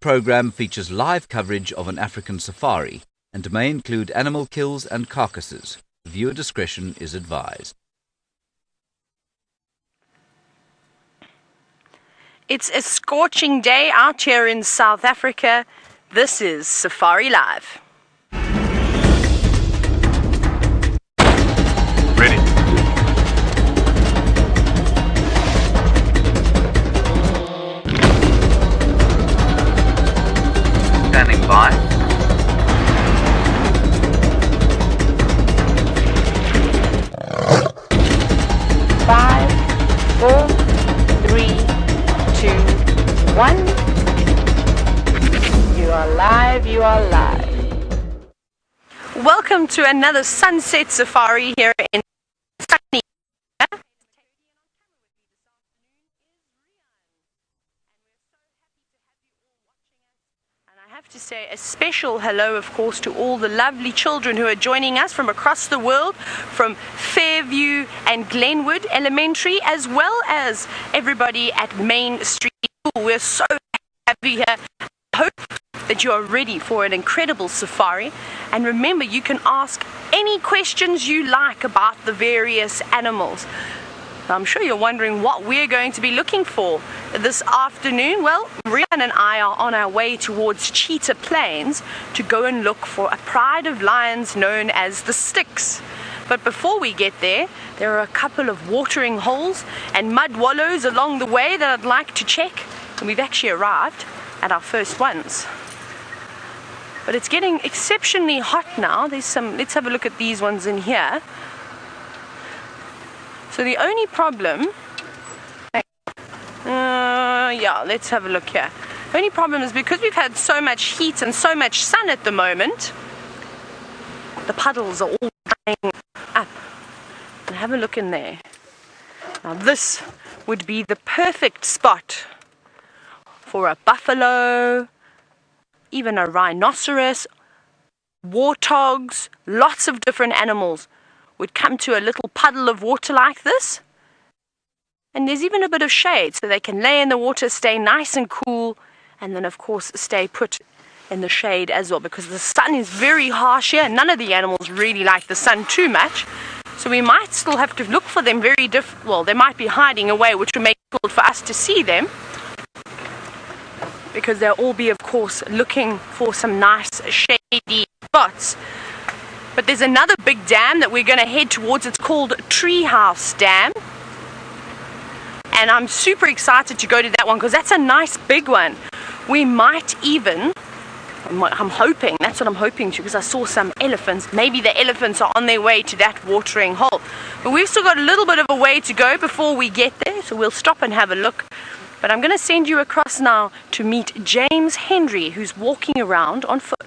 program features live coverage of an African safari and may include animal kills and carcasses. Viewer discretion is advised. It's a scorching day out here in South Africa. This is Safari Live. Ready. Standing by. 5, 4, 3, 2, 1. You are live, you are live. Welcome to another sunset safari here in sunny. I have to say a special hello, of course, to all the lovely children who are joining us from across the world, from Fairview and Glenwood Elementary, as well as everybody at Main Street School. We're so happy here. I hope that you are ready for an incredible safari. And remember, you can ask any questions you like about the various animals. I'm sure you're wondering what we're going to be looking for this afternoon. Well, Rian and I are on our way towards Cheetah Plains to go and look for a pride of lions known as the Styx. But before we get there, there are a couple of watering holes and mud wallows along the way that I'd like to check. And we've actually arrived at our first ones. But it's getting exceptionally hot now. Let's have a look at these ones in here. So the only problem, let's have a look here. The only problem is because we've had so much heat and so much sun at the moment, the puddles are all drying up. And have a look in there. Now this would be the perfect spot for a buffalo, even a rhinoceros, warthogs, lots of different animals would come to a little puddle of water like this. And there's even a bit of shade so they can lay in the water, stay nice and cool, and then of course stay put in the shade as well, because the sun is very harsh here. None of the animals really like the sun too much, so we might still have to look for them very well, they might be hiding away, which would make it difficult for us to see them, because they'll all be of course looking for some nice shady spots. But there's another big dam that we're going to head towards. It's called Treehouse Dam. And I'm super excited to go to that one because that's a nice big one. We might even, I'm hoping, that's what I'm hoping to, because I saw some elephants. Maybe the elephants are on their way to that watering hole. But we've still got a little bit of a way to go before we get there. So we'll stop and have a look. But I'm going to send you across now to meet James Henry, who's walking around on foot.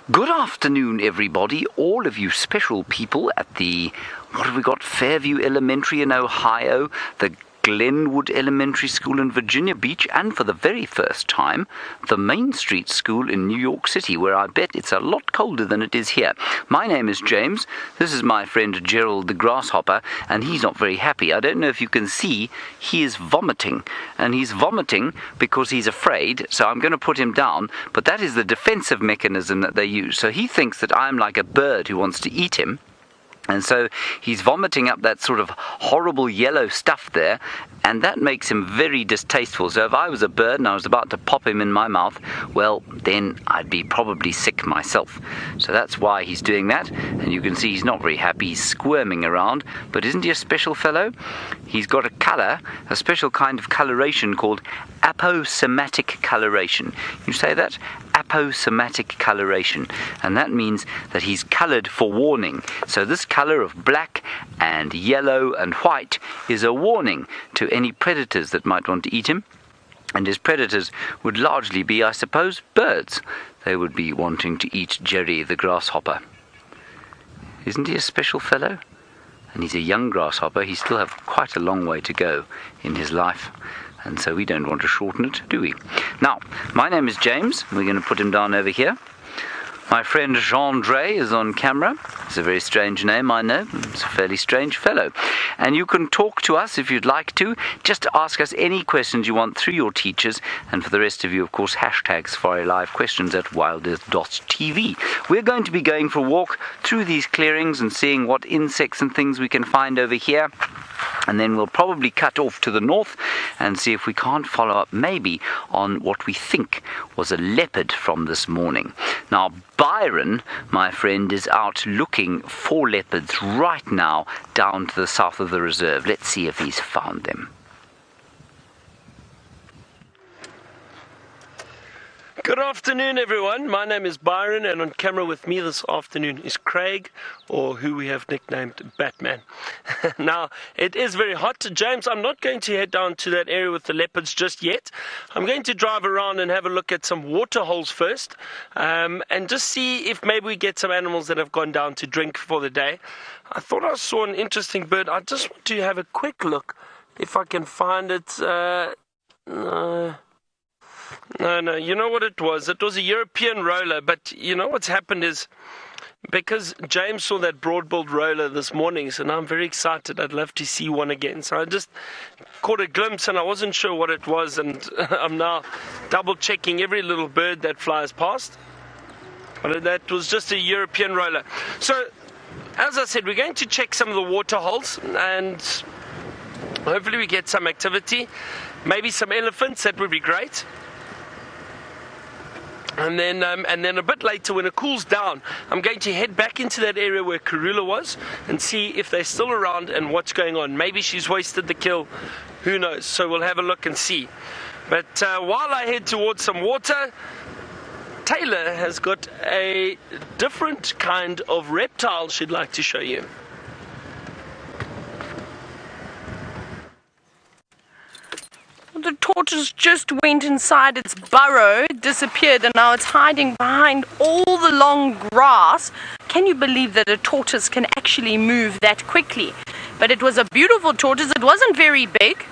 Good afternoon, everybody, all of you special people at the, what have we got, Fairview Elementary in Ohio, the Glenwood Elementary School in Virginia Beach, and for the very first time, the Main Street School in New York City, where I bet it's a lot colder than it is here. My name is James. This is my friend Gerald the grasshopper, and he's not very happy. I don't know if you can see, he is vomiting, and he's vomiting because he's afraid, so I'm going to put him down, but that is the defensive mechanism that they use. So he thinks that I'm like a bird who wants to eat him. And so he's vomiting up that sort of horrible yellow stuff there, and that makes him very distasteful. So if I was a bird and I was about to pop him in my mouth, well, then I'd be probably sick myself. So that's why he's doing that, and you can see he's not very happy. He's squirming around, but isn't he a special fellow? He's got a colour, a special kind of coloration called aposematic coloration. You say that? Aposematic coloration, and that means that he's coloured for warning. So this colour of black and yellow and white is a warning to any predators that might want to eat him, and his predators would largely be, I suppose, birds. They would be wanting to eat Jerry the grasshopper. Isn't he a special fellow? And he's a young grasshopper. He still has quite a long way to go in his life. And so we don't want to shorten it, do we? Now, my name is James. We're going to put him down over here. My friend Jean-Dre is on camera. It's a very strange name, I know. It's a fairly strange fellow. And you can talk to us if you'd like to. Just ask us any questions you want through your teachers. And for the rest of you, of course, hashtag Safari Live questions at WildEarth.TV. We're going to be going for a walk through these clearings and seeing what insects and things we can find over here. And then we'll probably cut off to the north and see if we can't follow up maybe on what we think was a leopard from this morning. Now, Byron, my friend, is out looking for leopards right now down to the south of the reserve. Let's see if he's found them. Good afternoon, everyone. My name is Byron, and on camera with me this afternoon is Craig, or who we have nicknamed Batman. Now, it is very hot. James, I'm not going to head down to that area with the leopards just yet. I'm going to drive around and have a look at some water holes first, and just see if maybe we get some animals that have gone down to drink for the day. I thought I saw an interesting bird. I just want to have a quick look if I can find it. No, you know what it was? It was a European roller, but you know what's happened is, because James saw that broad-billed roller this morning, so now I'm very excited. I'd love to see one again. So I just caught a glimpse and I wasn't sure what it was, and I'm now double-checking every little bird that flies past. But that was just a European roller. So, as I said, we're going to check some of the water holes, and hopefully we get some activity. Maybe some elephants, that would be great. And then a bit later, when it cools down, I'm going to head back into that area where Karula was and see if they're still around and what's going on. Maybe she's wasted the kill. Who knows? So we'll have a look and see. But while I head towards some water, Taylor has got a different kind of reptile she'd like to show you. The tortoise just went inside its burrow, disappeared, and now it's hiding behind all the long grass. Can you believe that a tortoise can actually move that quickly? But it was a beautiful tortoise. It wasn't very big,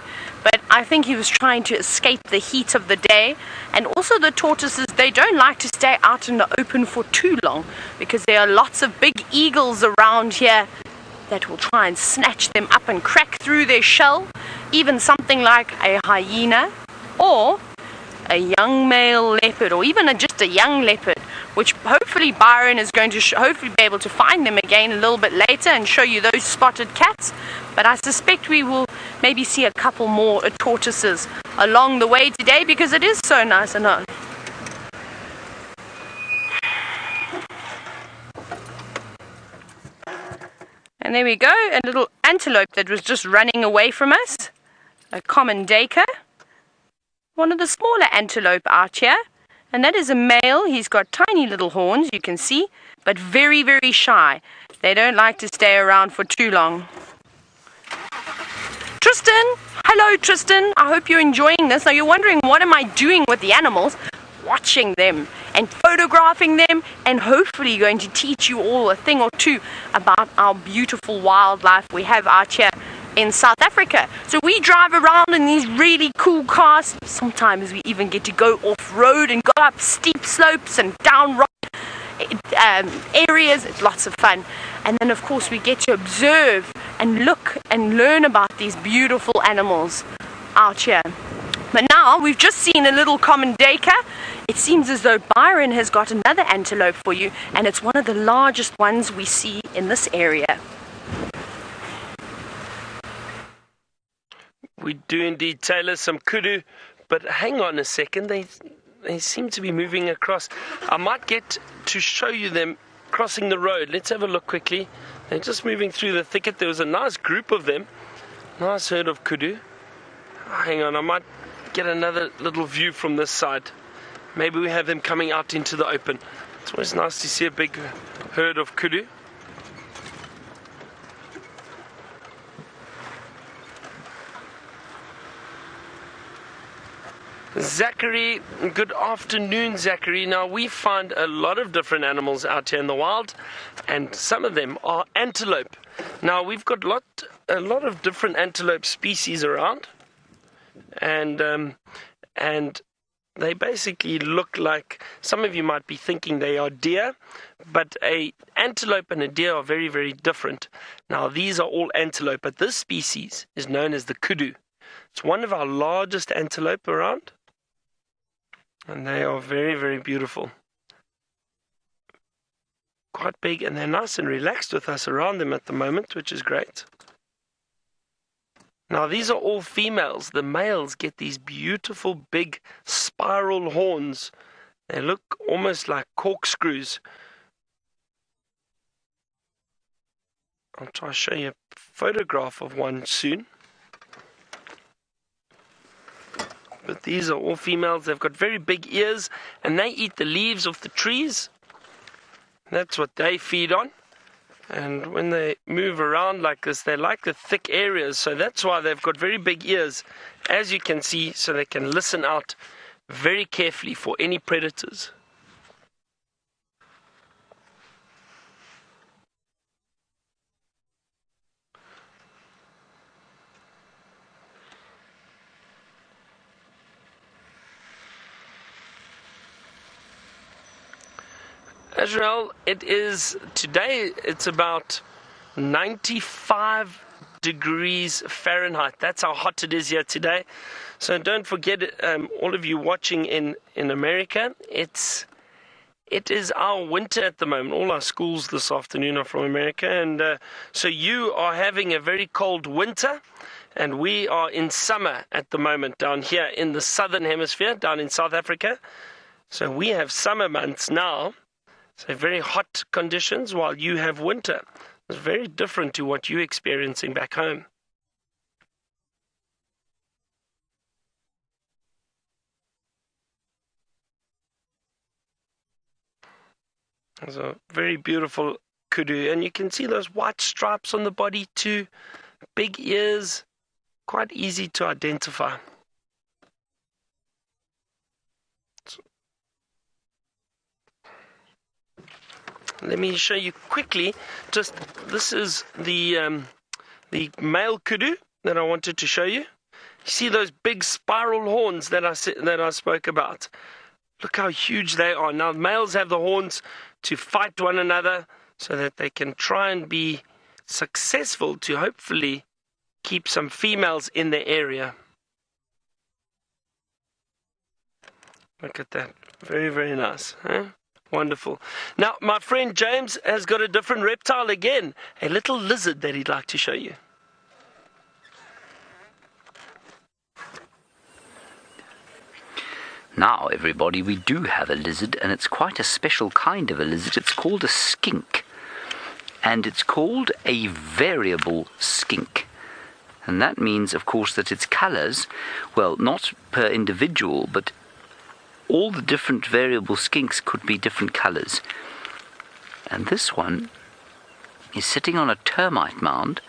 but I think he was trying to escape the heat of the day. And also the tortoises, they don't like to stay out in the open for too long, because there are lots of big eagles around here that will try and snatch them up and crack through their shell. Even something like a hyena or a young male leopard, or even just a young leopard, which hopefully Byron is going to hopefully be able to find them again a little bit later and show you those spotted cats. But I suspect we will maybe see a couple more tortoises along the way today, because it is so nice and hot. And there we go, a little antelope that was just running away from us. A common duiker. One of the smaller antelope out here. And that is a male. He's got tiny little horns, you can see, but very, very shy. They don't like to stay around for too long. Tristan! Hello, Tristan. I hope you're enjoying this. Now you're wondering, what am I doing with the animals? Watching them and photographing them, and hopefully going to teach you all a thing or two about our beautiful wildlife we have out here in South Africa. So we drive around in these really cool cars. Sometimes we even get to go off-road and go up steep slopes and down rock areas. It's lots of fun. And then of course we get to observe and look and learn about these beautiful animals out here. But now we've just seen a little common duiker. It seems as though Byron has got another antelope for you, and it's one of the largest ones we see in this area. We do indeed, Taylor, some kudu, but hang on a second, they seem to be moving across. I might get to show you them crossing the road. Let's have a look quickly. They're just moving through the thicket. There was a nice group of them. Nice herd of kudu. Hang on, I might get another little view from this side. Maybe we have them coming out into the open. It's always nice to see a big herd of kudu. Zachary, good afternoon, Zachary. Now, we find a lot of different animals out here in the wild, and some of them are antelope. Now, we've got a lot of different antelope species around, and They basically look like, some of you might be thinking they are deer, but an antelope and a deer are very, very different. Now, these are all antelope, but this species is known as the Kudu. It's one of our largest antelope around, and they are very, very beautiful. Quite big, and they're nice and relaxed with us around them at the moment, which is great. Now, these are all females. The males get these beautiful big spiral horns. They look almost like corkscrews. I'll try to show you a photograph of one soon. But these are all females. They've got very big ears, and they eat the leaves off the trees. That's what they feed on. And when they move around like this, they like the thick areas. So that's why they've got very big ears, as you can see, so they can listen out very carefully for any predators. Israel, today it's about 95 degrees Fahrenheit. That's how hot it is here today. So don't forget, all of you watching in America, it is our winter at the moment. All our schools this afternoon are from America, and so you are having a very cold winter, and we are in summer at the moment down here in the southern hemisphere, down in South Africa. So we have summer months now. So very hot conditions while you have winter. It's very different to what you're experiencing back home. There's a very beautiful kudu, and you can see those white stripes on the body too. Big ears, quite easy to identify. Let me show you quickly. This is the male kudu that I wanted to show you. You see those big spiral horns that I spoke about. Look how huge they are. Now males have the horns to fight one another so that they can try and be successful to hopefully keep some females in the area. Look at that. Very, very nice. Huh? Wonderful. Now, my friend James has got a different reptile again, a little lizard that he'd like to show you. Now, everybody, we do have a lizard, and it's quite a special kind of a lizard. It's called a skink, and it's called a variable skink. And that means, of course, that its colors, well, not per individual, but all the different variable skinks could be different colors. And this one is sitting on a termite mound,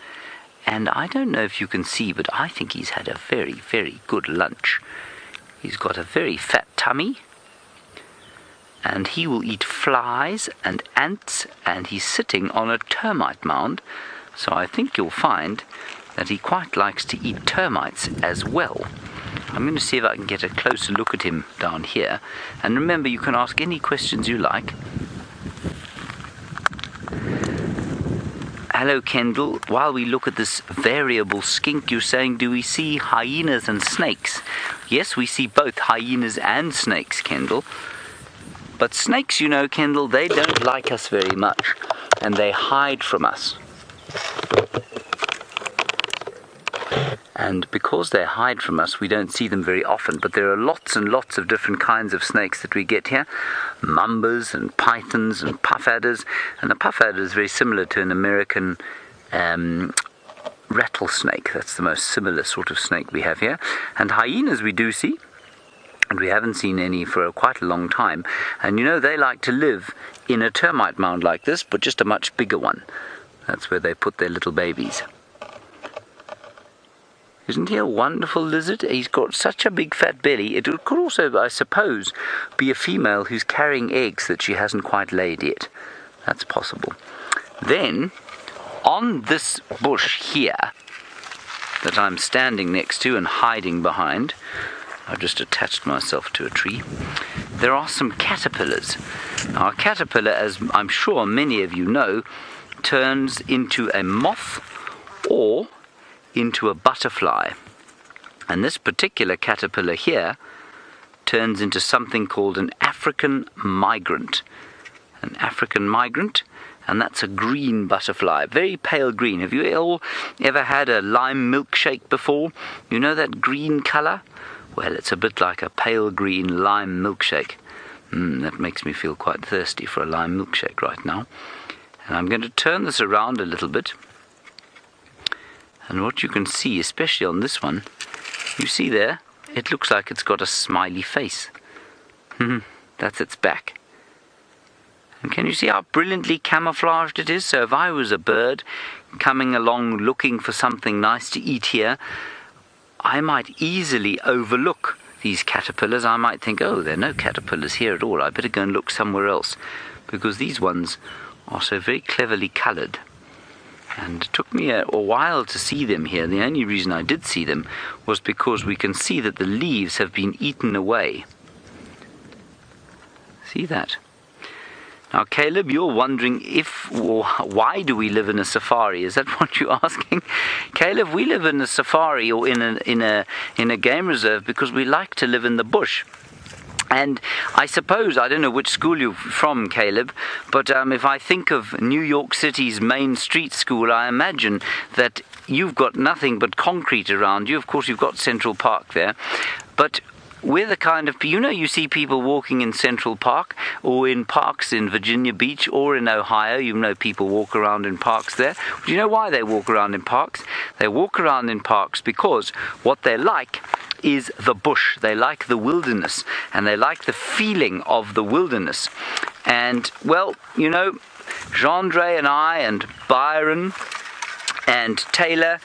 and I don't know if you can see, but I think he's had a very, very good lunch. He's got a very fat tummy, and he will eat flies and ants, and he's sitting on a termite mound, so I think you'll find that he quite likes to eat termites as well. I'm going to see if I can get a closer look at him down here. And remember, you can ask any questions you like. Hello, Kendall. While we look at this variable skink, you're saying, do we see hyenas and snakes? Yes, we see both hyenas and snakes, Kendall. But snakes, you know, Kendall, they don't like us very much, and they hide from us. And because they hide from us, we don't see them very often. But there are lots and lots of different kinds of snakes that we get here. Mambas and pythons and puff adders. And a puff adder is very similar to an American rattlesnake. That's the most similar sort of snake we have here. And hyenas we do see. And we haven't seen any for quite a long time. And you know, they like to live in a termite mound like this, but just a much bigger one. That's where they put their little babies. Isn't he a wonderful lizard? He's got such a big fat belly. It could also, I suppose, be a female who's carrying eggs that she hasn't quite laid yet. That's possible. Then, on this bush here that I'm standing next to and hiding behind, I've just attached myself to a tree. There are some caterpillars. Now, a caterpillar, as I'm sure many of you know, turns into a moth or into a butterfly. And this particular caterpillar here turns into something called an African migrant. An African migrant, and that's a green butterfly, very pale green. Have you all ever had a lime milkshake before? You know that green colour? Well, it's a bit like a pale green lime milkshake. That makes me feel quite thirsty for a lime milkshake right now. And I'm going to turn this around a little bit. And what you can see, especially on this one, you see there, it looks like it's got a smiley face. That's its back. And can you see how brilliantly camouflaged it is? So if I was a bird coming along looking for something nice to eat here, I might easily overlook these caterpillars. I might think, oh, there are no caterpillars here at all. I better go and look somewhere else, because these ones are so very cleverly coloured. And it took me a while to see them here. The only reason I did see them was because we can see that the leaves have been eaten away. See that? Now, Caleb, you're wondering why do we live in a safari? Is that what you're asking? Caleb, we live in a safari or in a game reserve because we like to live in the bush. And I suppose, I don't know which school you're from, Caleb, but if I think of New York City's main street school, I imagine that you've got nothing but concrete around you. Of course, you've got Central Park there, but we're the kind of, you see people walking in Central Park or in parks in Virginia Beach or in Ohio. You know people walk around in parks there. Do you know why they walk around in parks? They walk around in parks because what they like is the bush. They like the wilderness, and they like the feeling of the wilderness. And, well, Gendre and I and Byron and Taylor,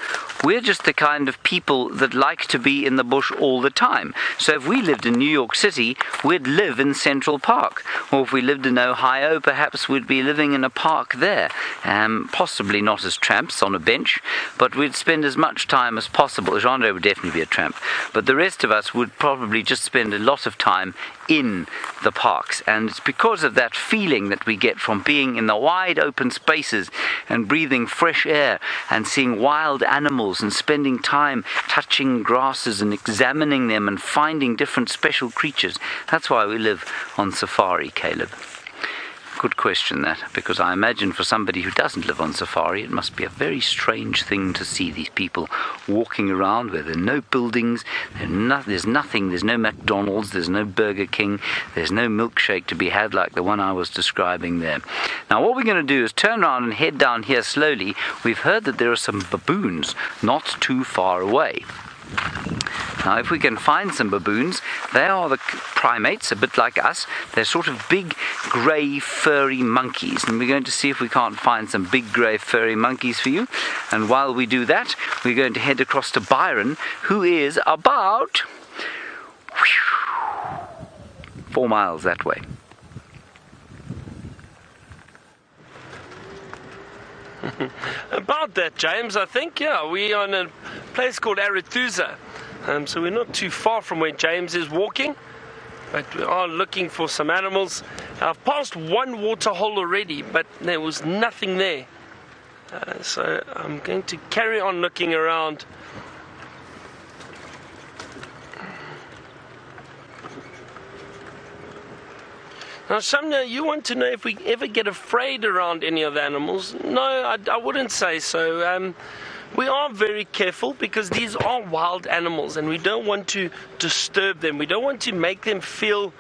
we're just the kind of people that like to be in the bush all the time. So if we lived in New York City, we'd live in Central Park. Or if we lived in Ohio, perhaps we'd be living in a park there. Possibly not as tramps on a bench, but we'd spend as much time as possible. Gendre would definitely be a tramp. But the rest of us would probably just spend a lot of time in the parks. And it's because of that feeling that we get from being in the wide open spaces and breathing fresh air and seeing wild animals and spending time touching grasses and examining them and finding different special creatures. That's why we live on safari, Caleb. Good question, that, because I imagine for somebody who doesn't live on safari, it must be a very strange thing to see these people walking around where there are no buildings, there's nothing, there's no McDonald's, there's no Burger King, there's no milkshake to be had like the one I was describing there. Now what we're going to do is turn around and head down here slowly. We've heard that there are some baboons not too far away. Now, if we can find some baboons, they are the primates, a bit like us. They're sort of big, grey, furry monkeys. And we're going to see if we can't find some big, grey, furry monkeys for you. And while we do that, we're going to head across to Byron, who is about 4 miles that way. About that, James, I think, yeah, we are in a place called Arathusa. So we're not too far from where James is walking, but we are looking for some animals. I've passed one water hole already, but there was nothing there. So I'm going to carry on looking around. Now, Shamna, you want to know if we ever get afraid around any of the animals? No, I wouldn't say so. We are very careful because these are wild animals and we don't want to disturb them. We don't want to make them feel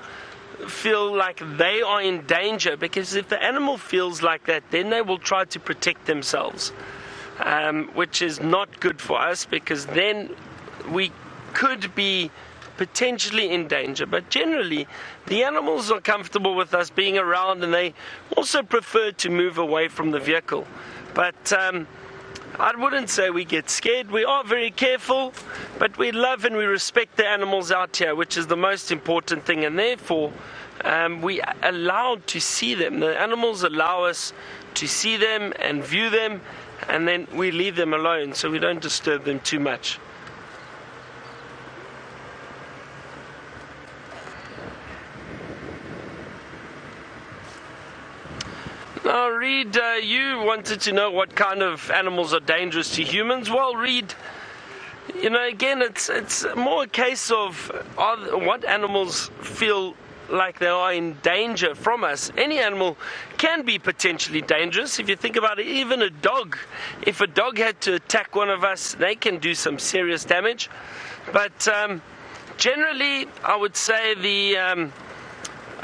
like they are in danger, because if the animal feels like that, then they will try to protect themselves, which is not good for us, because then we could be potentially in danger. But generally, the animals are comfortable with us being around, and they also prefer to move away from the vehicle. But I wouldn't say we get scared. We are very careful, but we love and we respect the animals out here, which is the most important thing, and therefore we are allowed to see them. The animals allow us to see them and view them, and then we leave them alone so we don't disturb them too much. Now, Reed, you wanted to know what kind of animals are dangerous to humans. Well, Reed, you know, again, it's more a case of what animals feel like they are in danger from us. Any animal can be potentially dangerous. If you think about it, even a dog. If a dog had to attack one of us, they can do some serious damage. But generally, I would say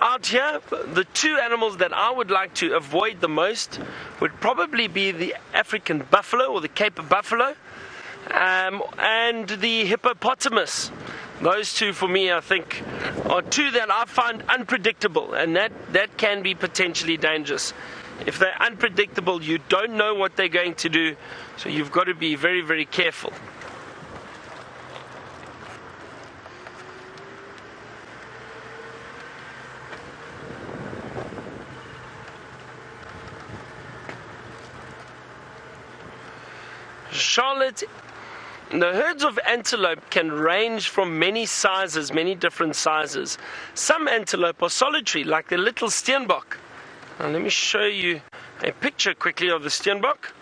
out here, the two animals that I would like to avoid the most would probably be the African buffalo or the Cape buffalo, and the hippopotamus. Those two, for me, I think, are two that I find unpredictable, and that can be potentially dangerous. If they're unpredictable, you don't know what they're going to do, so you've got to be very, very careful. Charlotte, the herds of antelope can range from many sizes, many different sizes. Some antelope are solitary, like the little steenbok. Now let me show you a picture quickly of the steenbok.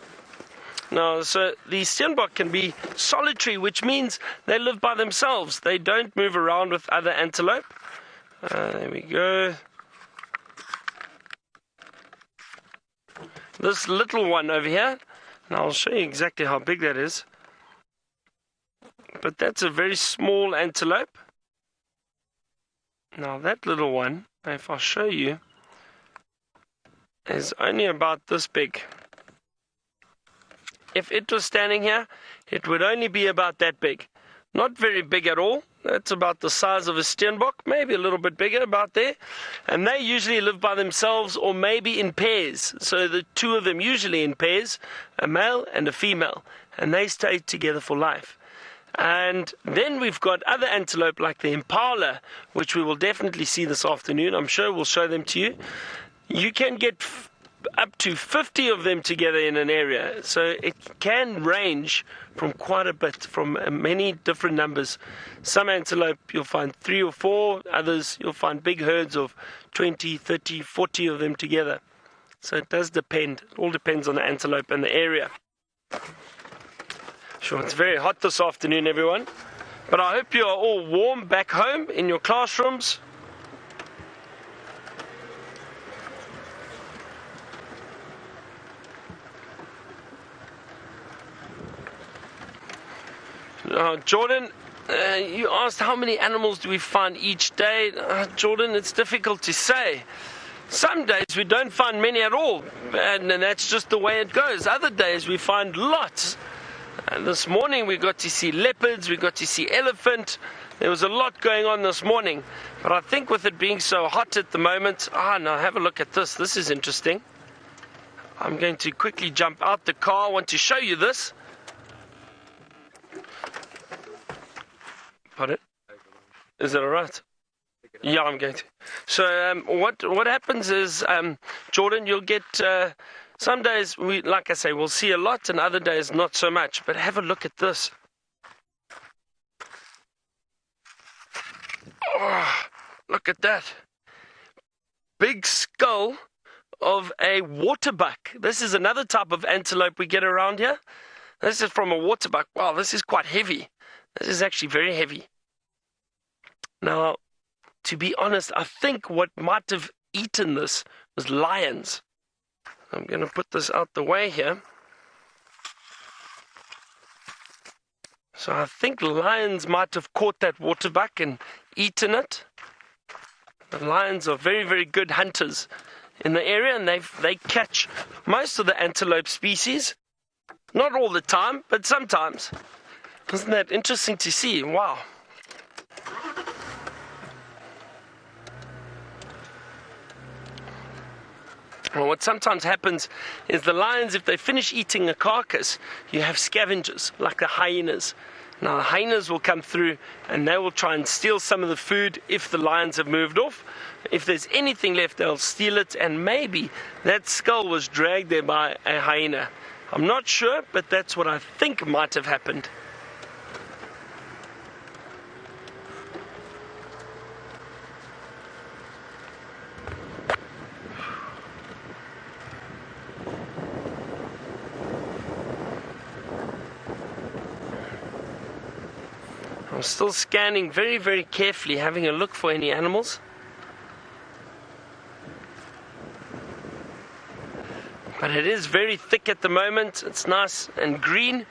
Now, so the steenbok can be solitary, which means they live by themselves. They don't move around with other antelope. There we go. This little one over here. Now I'll show you exactly how big that is. But that's a very small antelope. Now that little one, if I show you, is only about this big. If it was standing here, it would only be about that big. Not very big at all. That's about the size of a steenbok, maybe a little bit bigger, about there. And they usually live by themselves or maybe in pairs. So the two of them usually in pairs, a male and a female. And they stay together for life. And then we've got other antelope like the Impala, which we will definitely see this afternoon. I'm sure we'll show them to you. You can get up to 50 of them together in an area. So it can range from quite a bit, from many different numbers. Some antelope you'll find 3 or 4, others you'll find big herds of 20, 30, 40 of them together. So it does depend. It all depends on the antelope and the area. Sure, it's very hot this afternoon, everyone. But I hope you are all warm back home in your classrooms. Jordan, you asked how many animals do we find each day. Jordan, it's difficult to say. Some days we don't find many at all, and that's just the way it goes. Other days we find lots. And this morning we got to see leopards, we got to see elephant. There was a lot going on this morning. But I think with it being so hot at the moment, now have a look at this. This is interesting. I'm going to quickly jump out the car. I want to show you this. Pardon? Is it alright? Yeah, I'm going to. So what happens is, Jordan, you'll get some days like I say, we'll see a lot, and other days not so much. But have a look at this. Oh, look at that. Big skull of a waterbuck. This is another type of antelope we get around here. This is from a waterbuck. Wow, this is quite heavy. This is actually very heavy. Now, to be honest, I think what might have eaten this was lions. I'm going to put this out the way here. So I think lions might have caught that waterbuck and eaten it. The lions are very, very good hunters in the area, and they catch most of the antelope species. Not all the time, but sometimes. Isn't that interesting to see? Wow. Well, what sometimes happens is the lions, if they finish eating a carcass, you have scavengers, like the hyenas. Now, the hyenas will come through and they will try and steal some of the food if the lions have moved off. If there's anything left, they'll steal it, and maybe that skull was dragged there by a hyena. I'm not sure, but that's what I think might have happened. I'm still scanning very, very carefully, having a look for any animals. But it is very thick at the moment. It's nice and green.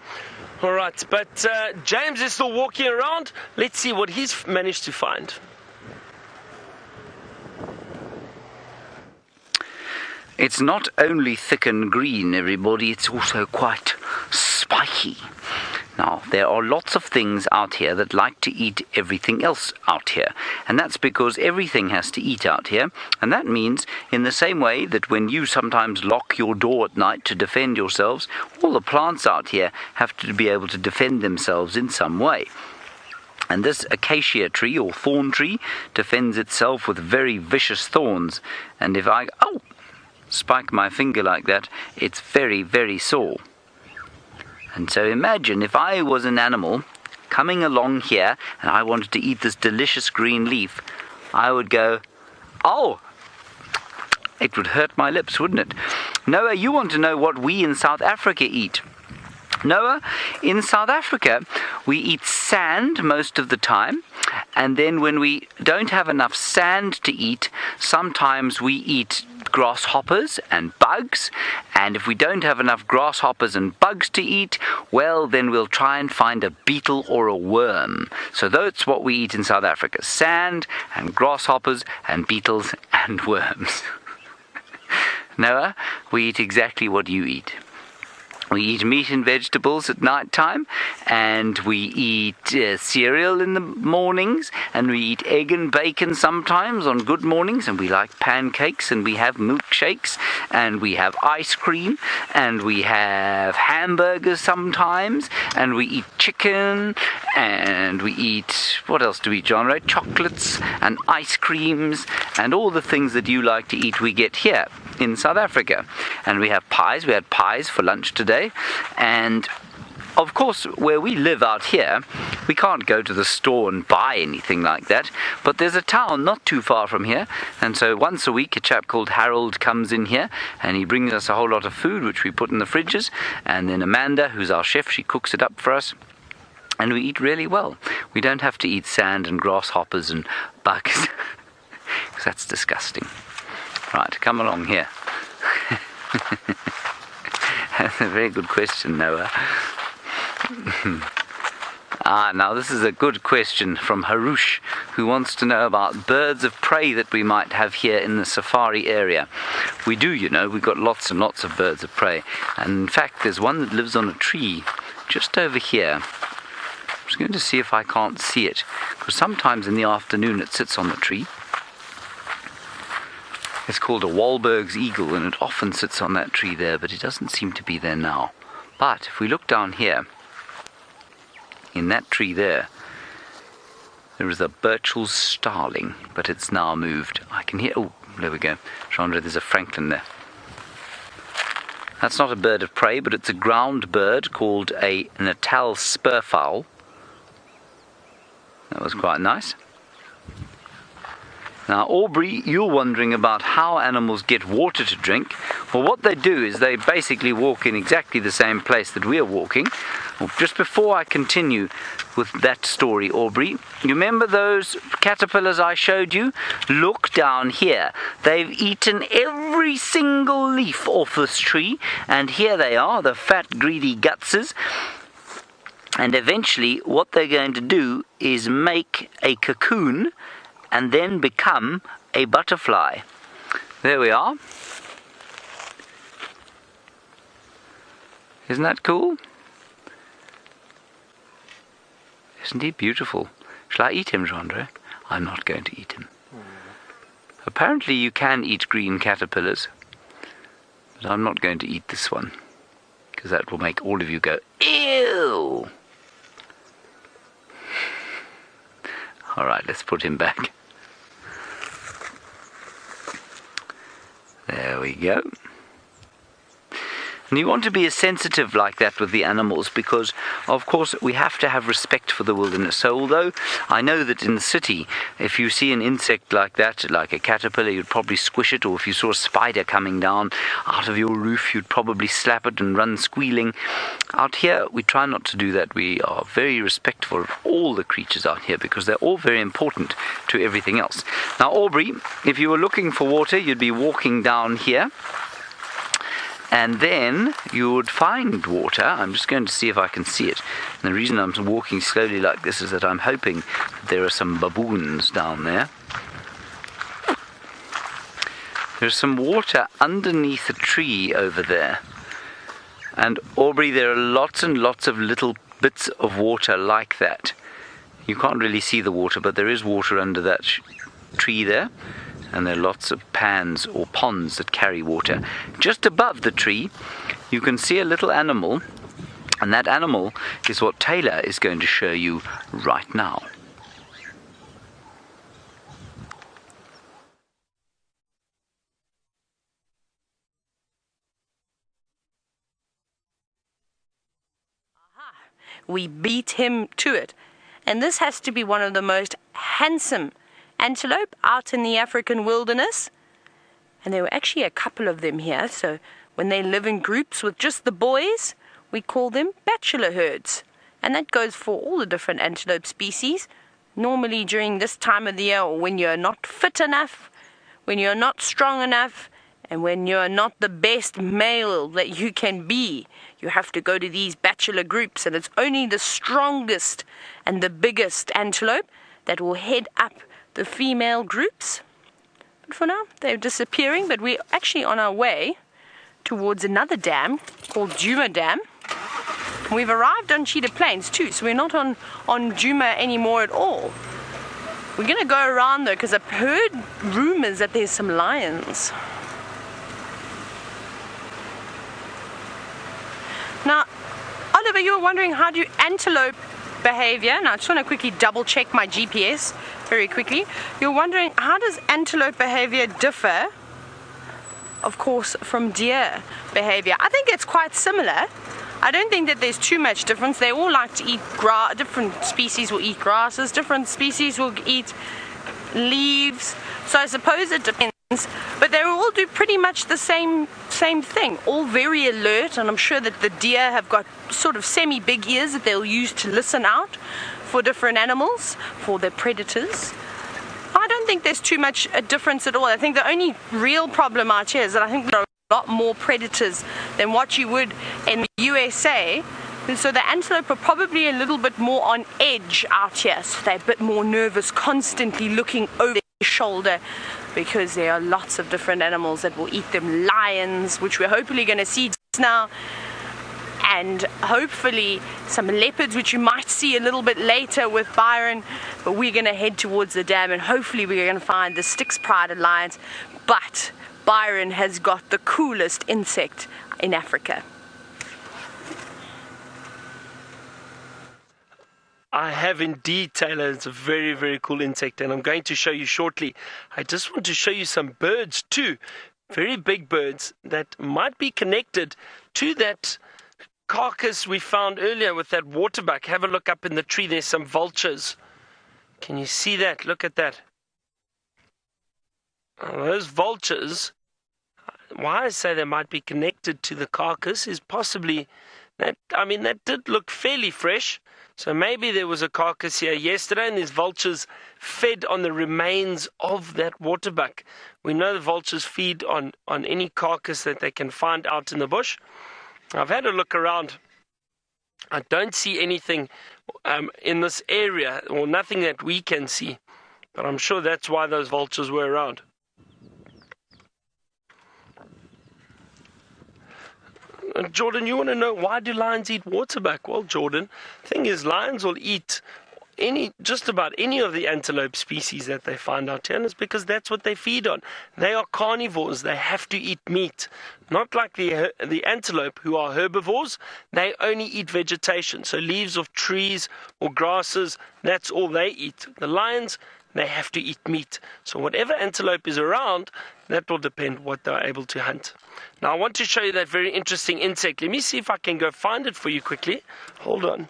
All right, but James is still walking around. Let's see what he's managed to find. It's not only thick and green, everybody, it's also quite spiky. Now, there are lots of things out here that like to eat everything else out here. And that's because everything has to eat out here. And that means, in the same way that when you sometimes lock your door at night to defend yourselves, all the plants out here have to be able to defend themselves in some way. And this acacia tree, or thorn tree, defends itself with very vicious thorns. And if I spike my finger like that, it's very, very sore. And so imagine if I was an animal coming along here and I wanted to eat this delicious green leaf, I would go, oh, it would hurt my lips, wouldn't it? Noah, you want to know what we in South Africa eat? Noah, in South Africa, we eat sand most of the time, and then when we don't have enough sand to eat, sometimes we eat grasshoppers and bugs, and if we don't have enough grasshoppers and bugs to eat, well, then we'll try and find a beetle or a worm. So that's what we eat in South Africa: sand and grasshoppers and beetles and worms. Noah, we eat exactly what you eat. We eat meat and vegetables at night time, and we eat cereal in the mornings, and we eat egg and bacon sometimes on good mornings, and we like pancakes, and we have milkshakes, and we have ice cream, and we have hamburgers sometimes, and we eat chicken, and we eat, what else do we eat, John? Right? Chocolates and ice creams, and all the things that you like to eat we get here in South Africa. And we have pies. We had pies for lunch today. And of course, where we live out here, we can't go to the store and buy anything like that. But there's a town not too far from here. And so once a week, a chap called Harold comes in here and he brings us a whole lot of food, which we put in the fridges. And then Amanda, who's our chef, she cooks it up for us. And we eat really well. We don't have to eat sand and grasshoppers and bugs, because that's disgusting. Right, come along here. That's a very good question, Noah. Now this is a good question from Harush, who wants to know about birds of prey that we might have here in the safari area. We do, you know, we've got lots and lots of birds of prey. And in fact, there's one that lives on a tree just over here. I'm just going to see if I can't see it, because sometimes in the afternoon it sits on the tree. It's called a Wahlberg's eagle, and it often sits on that tree there, but it doesn't seem to be there now. But if we look down here, in that tree there is a Burchell's starling, but it's now moved. I can hear, oh, there we go. Chandra, there's a francolin there. That's not a bird of prey, but it's a ground bird called a Natal spurfowl. That was quite nice. Now, Aubrey, you're wondering about how animals get water to drink. Well, what they do is they basically walk in exactly the same place that we're walking. Well, just before I continue with that story, Aubrey, you remember those caterpillars I showed you? Look down here. They've eaten every single leaf off this tree, and here they are, the fat, greedy gutses. And eventually, what they're going to do is make a cocoon and then become a butterfly. There we are. Isn't that cool? Isn't he beautiful? Shall I eat him, Chandra? I'm not going to eat him. Apparently you can eat green caterpillars, but I'm not going to eat this one, because that will make all of you go, ew! Alright, let's put him back. There we go. And you want to be as sensitive like that with the animals because, of course, we have to have respect for the wilderness. So although I know that in the city, if you see an insect like that, like a caterpillar, you'd probably squish it, or if you saw a spider coming down out of your roof, you'd probably slap it and run squealing. Out here, we try not to do that. We are very respectful of all the creatures out here because they're all very important to everything else. Now, Aubrey, if you were looking for water, you'd be walking down here. And then you would find water. I'm just going to see if I can see it. And the reason I'm walking slowly like this is that I'm hoping that there are some baboons down there. There's some water underneath a tree over there. And Aubrey, there are lots and lots of little bits of water like that. You can't really see the water, but there is water under that tree there. And there are lots of pans or ponds that carry water. Just above the tree, you can see a little animal, and that animal is what Taylor is going to show you right now. We beat him to it. And this has to be one of the most handsome antelope out in the African wilderness. And there were actually a couple of them here. So when they live in groups with just the boys, we call them bachelor herds. And that goes for all the different antelope species. Normally during this time of the year, or when you're not fit enough, when you're not strong enough, and when you're not the best male that you can be, you have to go to these bachelor groups. And it's only the strongest and the biggest antelope that will head up the female groups. But for now, they're disappearing. But we're actually on our way towards another dam called Djuma Dam. We've arrived on Cheetah Plains too, so we're not on Djuma anymore at all. We're going to go around though, because I've heard rumors that there's some lions. Now, Oliver, you were wondering how do antelope behavior. Now, I just want to quickly double check my GPS very quickly. You're wondering how does antelope behavior differ, of course, from deer behavior? I think it's quite similar. I don't think that there's too much difference. They all like to eat grass. Different species will eat grasses. Different species will eat leaves. So I suppose it depends. But they all do pretty much the same thing. All very alert, and I'm sure that the deer have got sort of semi-big ears that they'll use to listen out for different animals, for their predators. I don't think there's too much a difference at all. I think the only real problem out here is that I think there are a lot more predators than what you would in the USA. And so the antelope are probably a little bit more on edge out here. So they're a bit more nervous, constantly looking over their shoulder, because there are lots of different animals that will eat them. Lions, which we're hopefully going to see now, and hopefully some leopards, which you might see a little bit later with Byron. But we're going to head towards the dam, and hopefully we're going to find the Styx Pride lions. But Byron has got the coolest insect in Africa. I have indeed, Taylor. It's a very, very cool insect, and I'm going to show you shortly. I just want to show you some birds too. Very big birds that might be connected to that carcass we found earlier with that waterbuck. Have a look up in the tree. There's some vultures. Can you see that? Look at that. Those vultures, why I say they might be connected to the carcass is possibly that, I mean, that did look fairly fresh. So maybe there was a carcass here yesterday and these vultures fed on the remains of that waterbuck. We know the vultures feed on any carcass that they can find out in the bush. I've had a look around. I don't see anything in this area, or nothing that we can see. But I'm sure that's why those vultures were around. Jordan, you want to know why do lions eat waterbuck? Well, Jordan, the thing is, lions will eat just about any of the antelope species that they find out here, and it's because that's what they feed on. They are carnivores. They have to eat meat. Not like the antelope, who are herbivores. They only eat vegetation, so leaves of trees or grasses, that's all they eat. The lions, they have to eat meat. So whatever antelope is around, that will depend what they're able to hunt. Now I want to show you that very interesting insect. Let me see if I can go find it for you quickly. Hold on.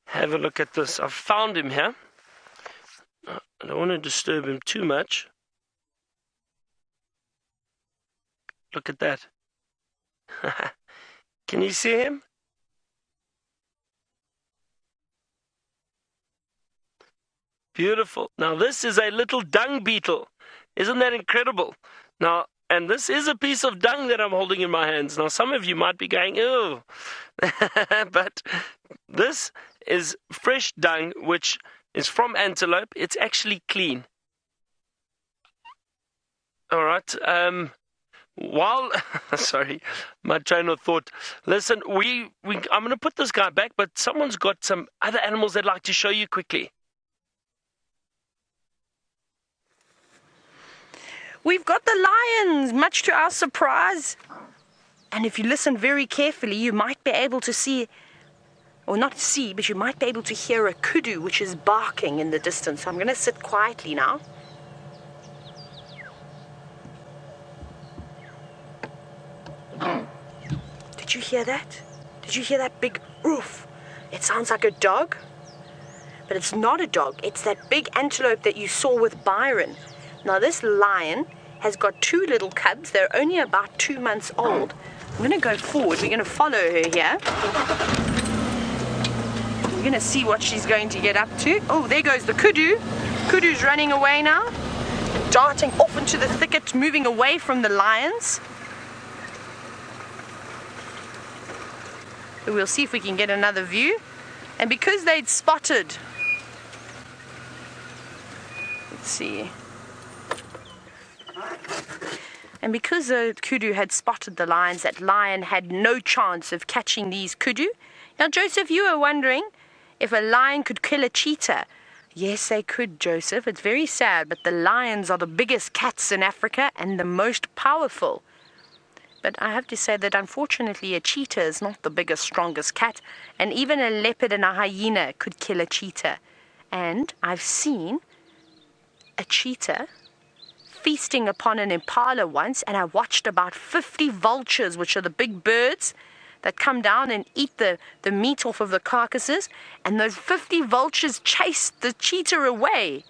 Have a look at this. I've found him here. I don't want to disturb him too much. Look at that. Can you see him? Beautiful. Now this is a little dung beetle. Isn't that incredible? Now, and this is a piece of dung that I'm holding in my hands. Now some of you might be going, ew. But this is fresh dung, which is from antelope. It's actually clean. All right. Sorry, my train of thought. Listen, I'm going to put this guy back, but someone's got some other animals they'd like to show you quickly. We've got the lions, much to our surprise. And if you listen very carefully, you might be able to see, or not see, but you might be able to hear a kudu, which is barking in the distance. So I'm going to sit quietly now. Did you hear that? Did you hear that big oof? It sounds like a dog, but it's not a dog. It's that big antelope that you saw with Byron. Now this lion has got two little cubs. They're only about 2 months old. I'm going to go forward. We're going to follow her here. We're going to see what she's going to get up to. Oh, there goes the kudu. Kudu's running away now, darting off into the thicket, moving away from the lions. We'll see if we can get another view. And because they'd spotted, let's see. And because the kudu had spotted the lions, that lion had no chance of catching these kudu. Now, Joseph, you were wondering if a lion could kill a cheetah. Yes, they could, Joseph. It's very sad, but the lions are the biggest cats in Africa and the most powerful. But I have to say that unfortunately a cheetah is not the biggest, strongest cat, and even a leopard and a hyena could kill a cheetah. And I've seen a cheetah feasting upon an impala once, and I watched about 50 vultures, which are the big birds that come down and eat the meat off of the carcasses, and those 50 vultures chased the cheetah away.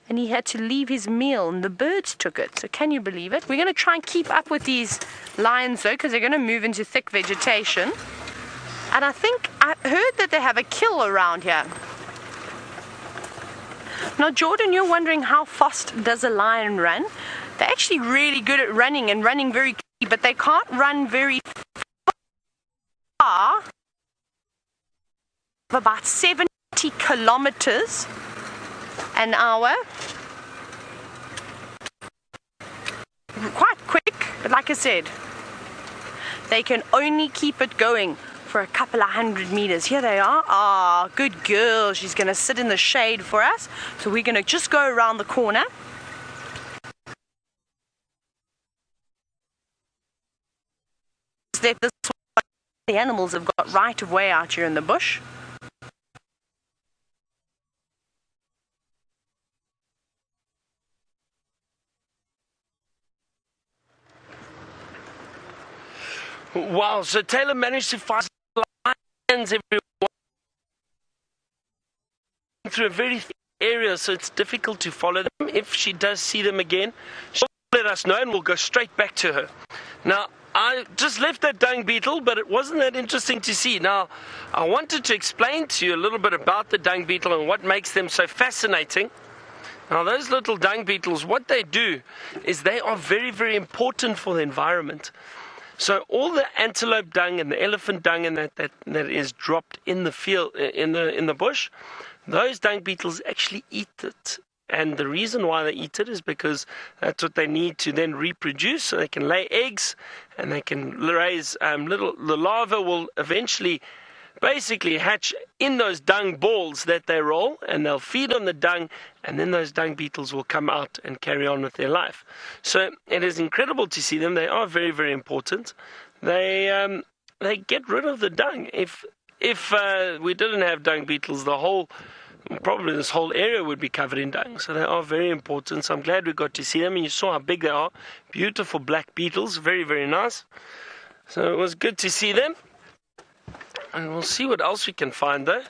And he had to leave his meal, and the birds took it. So can you believe it? We're going to try and keep up with these lions, though, because they're going to move into thick vegetation. And I think I heard that they have a kill around here. Now, Jordan, you're wondering how fast does a lion run? They're actually really good at running and running very quickly, but they can't run very far. About 70 kilometers an hour. Quite quick, but like I said, they can only keep it going for a couple of 100 meters. Here they are. Ah, good girl. She's going to sit in the shade for us. So we're going to just go around the corner. This the animals have got right of way out here in the bush. Wow, so Taylor managed to find lions everywhere through a very thick area, so it's difficult to follow them. If she does see them again, she'll let us know and we'll go straight back to her. Now, I just left that dung beetle, but it wasn't that interesting to see. Now, I wanted to explain to you a little bit about the dung beetle and what makes them so fascinating. Now, those little dung beetles, what they do is they are very, very important for the environment. So all the antelope dung and the elephant dung and that is dropped in the field, in the bush, those dung beetles actually eat it. And the reason why they eat it is because that's what they need to then reproduce, so they can lay eggs and they can raise the larva will eventually basically hatch in those dung balls that they roll, and they'll feed on the dung, and then those dung beetles will come out and carry on with their life. So it is incredible to see them. They are very, very important. They get rid of the dung. If we didn't have dung beetles, probably this whole area would be covered in dung. So they are very important. So I'm glad we got to see them, and you saw how big they are. Beautiful black beetles, very, very nice. So it was good to see them. And we'll see what else we can find though.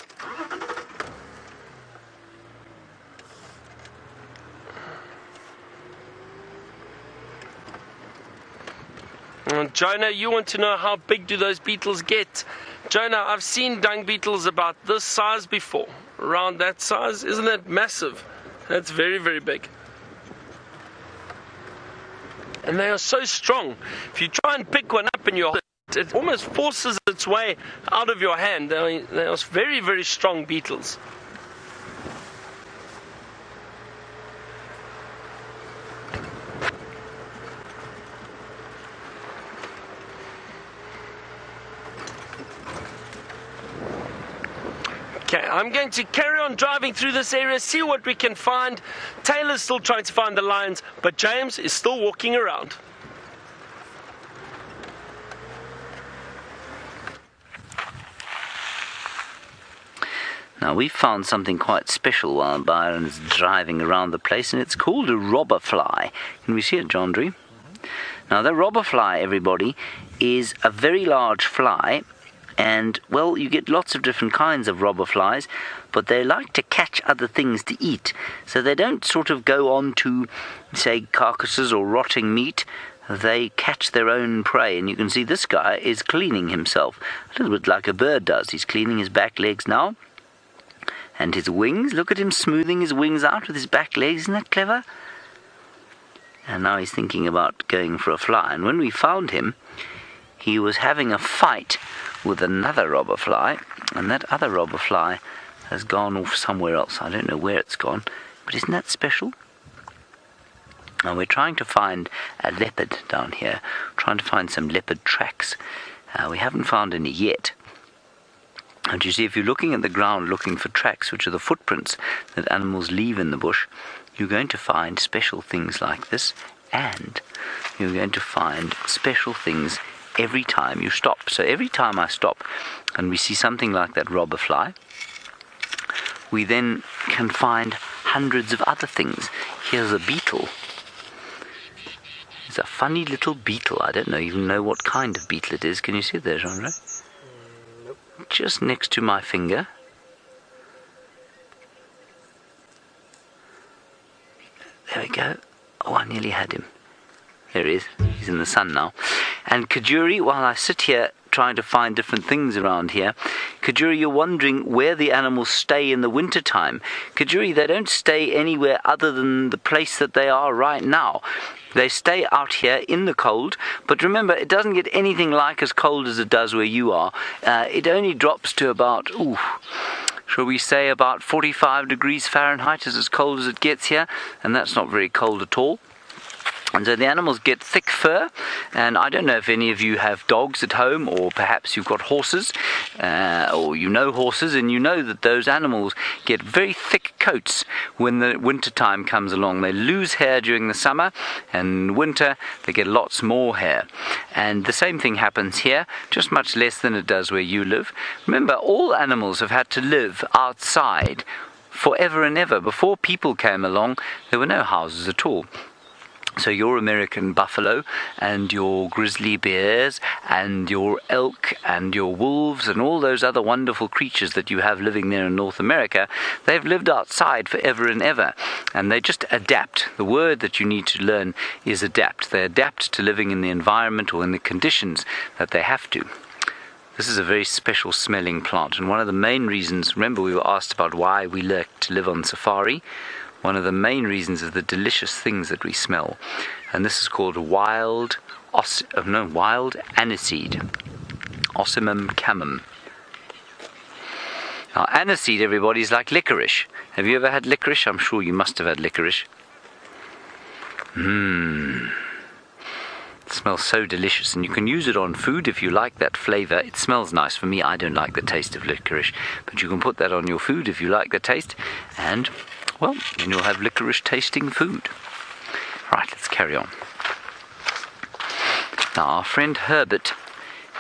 And Jonah, you want to know how big do those beetles get? Jonah, I've seen dung beetles about this size before. Around that size. Isn't that massive? That's very, very big. And they are so strong. If you try and pick one up in your hand, it almost forces its way out of your hand. They are very, very strong beetles. Okay, I'm going to carry on driving through this area, see what we can find. Taylor's still trying to find the lions, but James is still walking around. Now, we found something quite special while Byron's driving around the place, and it's called a robber fly. Can we see it, John Dree? Now, the robber fly, everybody, is a very large fly, and, well, you get lots of different kinds of robber flies, but they like to catch other things to eat. So they don't sort of go on to, say, carcasses or rotting meat. They catch their own prey, and you can see this guy is cleaning himself, a little bit like a bird does. He's cleaning his back legs now. And his wings, look at him smoothing his wings out with his back legs, isn't that clever? And now he's thinking about going for a fly. And when we found him, he was having a fight with another robber fly, and that other robber fly has gone off somewhere else. I don't know where it's gone, but isn't that special? And we're trying to find a leopard down here, trying to find some leopard tracks. We haven't found any yet. And you see, if you're looking at the ground looking for tracks, which are the footprints that animals leave in the bush, you're going to find special things like this, and you're going to find special things every time you stop. So every time I stop and we see something like that robber fly, we then can find hundreds of other things. Here's a beetle. It's a funny little beetle. I don't even know what kind of beetle it is. Can you see it there, Jean-Ray? Just next to my finger. There we go. Oh, I nearly had him. There he is. He's in the sun now. And Kajuri, while I sit here trying to find different things around here, Kajuri, you're wondering where the animals stay in the winter time. Kajuri, they don't stay anywhere other than the place that they are right now. They stay out here in the cold, but remember, it doesn't get anything like as cold as it does where you are. It only drops to about, shall we say about 45 degrees Fahrenheit is as cold as it gets here, and that's not very cold at all. And so the animals get thick fur, and I don't know if any of you have dogs at home, or perhaps you've got horses, or you know horses, and you know that those animals get very thick coats when the winter time comes along. They lose hair during the summer, and in winter they get lots more hair. And the same thing happens here, just much less than it does where you live. Remember, all animals have had to live outside forever and ever. Before people came along, there were no houses at all. So your American buffalo and your grizzly bears and your elk and your wolves and all those other wonderful creatures that you have living there in North America, they've lived outside forever and ever, and they just adapt. The word that you need to learn is adapt. They adapt to living in the environment or in the conditions that they have to. This is a very special smelling plant, and one of the main reasons, remember we were asked about why we like to live on safari. One of the main reasons is the delicious things that we smell. And this is called wild wild aniseed. Ocimum camum. Now, aniseed, everybody, is like licorice. Have you ever had licorice? I'm sure you must have had licorice. It smells so delicious, and you can use it on food if you like that flavour. It smells nice. For me, I don't like the taste of licorice, but you can put that on your food if you like the taste, and, well, then you'll have licorice-tasting food. Right, let's carry on. Now, our friend Herbert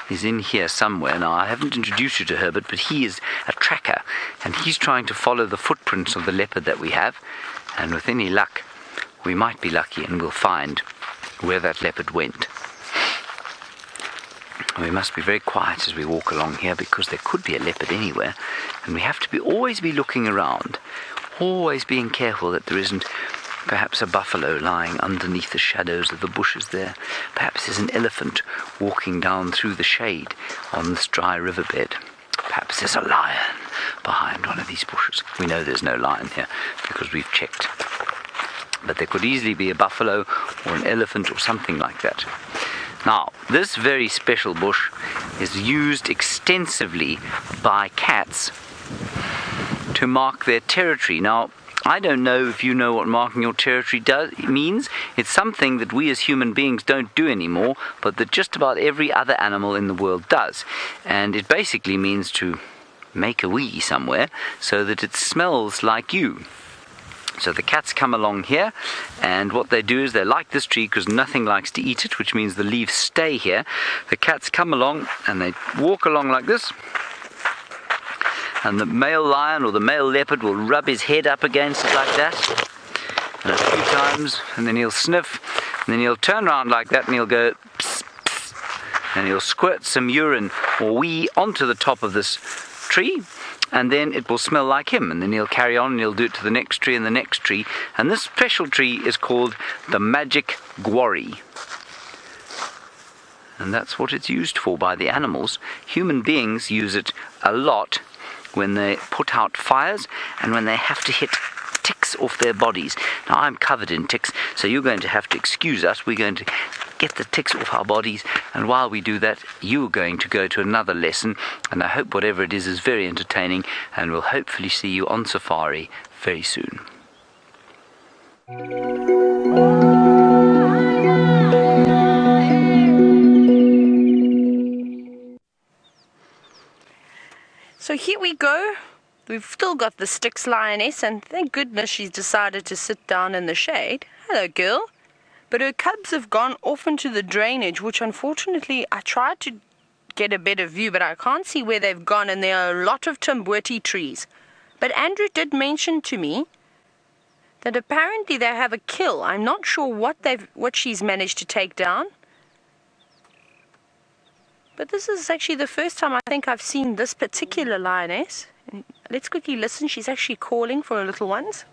is in here somewhere. Now, I haven't introduced you to Herbert, but he is a tracker, and he's trying to follow the footprints of the leopard that we have, and with any luck, we might be lucky and we'll find where that leopard went. We must be very quiet as we walk along here, because there could be a leopard anywhere, and we have to always be looking around, always being careful that there isn't perhaps a buffalo lying underneath the shadows of the bushes there. Perhaps there's an elephant walking down through the shade on this dry riverbed. Perhaps there's a lion behind one of these bushes. We know there's no lion here because we've checked. But there could easily be a buffalo or an elephant or something like that. Now, this very special bush is used extensively by cats to mark their territory. Now, I don't know if you know what marking your territory means. It's something that we as human beings don't do anymore, but that just about every other animal in the world does. And it basically means to make a wee somewhere so that it smells like you. So the cats come along here, and what they do is they like this tree because nothing likes to eat it, which means the leaves stay here. The cats come along and they walk along like this, and the male lion or the male leopard will rub his head up against it like that, and a few times, and then he'll sniff, and then he'll turn around like that and he'll go pss, pss, and he'll squirt some urine or wee onto the top of this tree, and then it will smell like him, and then he'll carry on and he'll do it to the next tree and the next tree. And this special tree is called the magic guarri, and that's what it's used for by the animals. Human beings use it a lot when they put out fires and when they have to hit ticks off their bodies. Now, I'm covered in ticks, so you're going to have to excuse us. We're going to get the ticks off our bodies, and while we do that, you're going to go to another lesson, and I hope whatever it is very entertaining, and we'll hopefully see you on safari very soon. So here we go. We've still got the Styx Lioness, and thank goodness she's decided to sit down in the shade. Hello, girl. But her cubs have gone off into the drainage, which unfortunately I tried to get a better view, but I can't see where they've gone, and there are a lot of timbwiti trees. But Andrew did mention to me that apparently they have a kill. I'm not sure what she's managed to take down. But this is actually the first time I think I've seen this particular lioness. And let's quickly listen. She's actually calling for her little ones.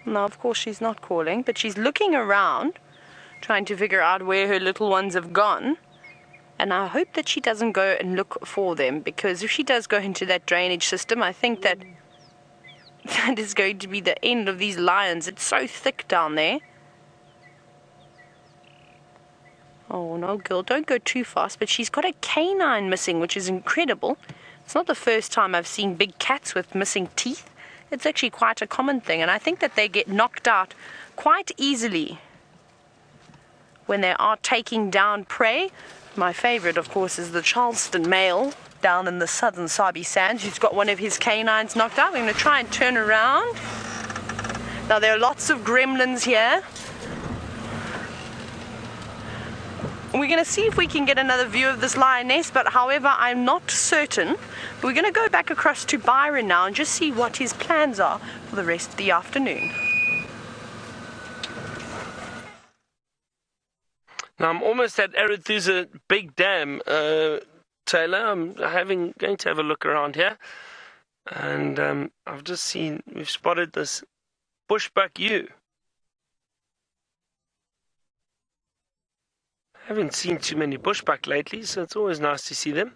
Now, of course, she's not calling, but she's looking around, trying to figure out where her little ones have gone. And I hope that she doesn't go and look for them, because if she does go into that drainage system, I think that is going to be the end of these lions. It's so thick down there. Oh, no, girl, don't go too fast. But she's got a canine missing, which is incredible. It's not the first time I've seen big cats with missing teeth. It's actually quite a common thing, and I think that they get knocked out quite easily when they are taking down prey. My favorite, of course, is the Charleston male down in the southern Sabi Sands, who's got one of his canines knocked out. We're going to try and turn around. Now, there are lots of gremlins here. We're going to see if we can get another view of this lioness, but however, I'm not certain. We're going to go back across to Byron now and just see what his plans are for the rest of the afternoon. Now, I'm almost at Arathusa Big Dam, Taylor. I'm going to have a look around here. And I've just seen, we've spotted this Bushbuck ewe. Haven't seen too many bushbuck lately, so it's always nice to see them.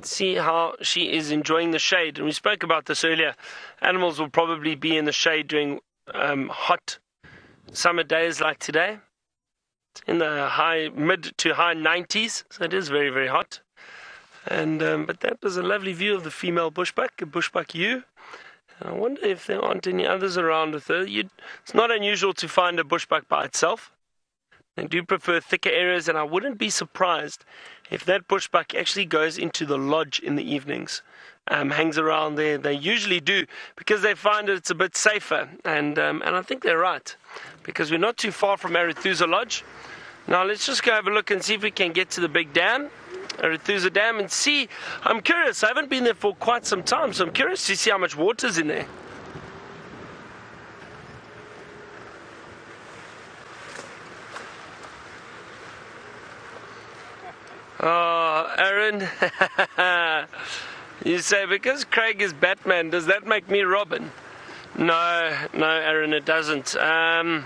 See how she is enjoying the shade. And we spoke about this earlier. Animals will probably be in the shade during hot summer days like today. It's in the mid to high 90s, so it is very, very hot. And but that was a lovely view of the female bushbuck, a bushbuck ewe. I wonder if there aren't any others around with her. It's not unusual to find a bushbuck by itself. They do prefer thicker areas, and I wouldn't be surprised if that bushbuck actually goes into the lodge in the evenings, hangs around there. They usually do, because they find it's a bit safer, and I think they're right, because we're not too far from Arathusa Lodge. Now let's just go have a look and see if we can get to the big dam, Arathusa Dam, and see. I'm curious. I haven't been there for quite some time, so I'm curious to see how much water's in there. Oh, Aaron, you say because Craig is Batman, does that make me Robin? No, Aaron, it doesn't. No,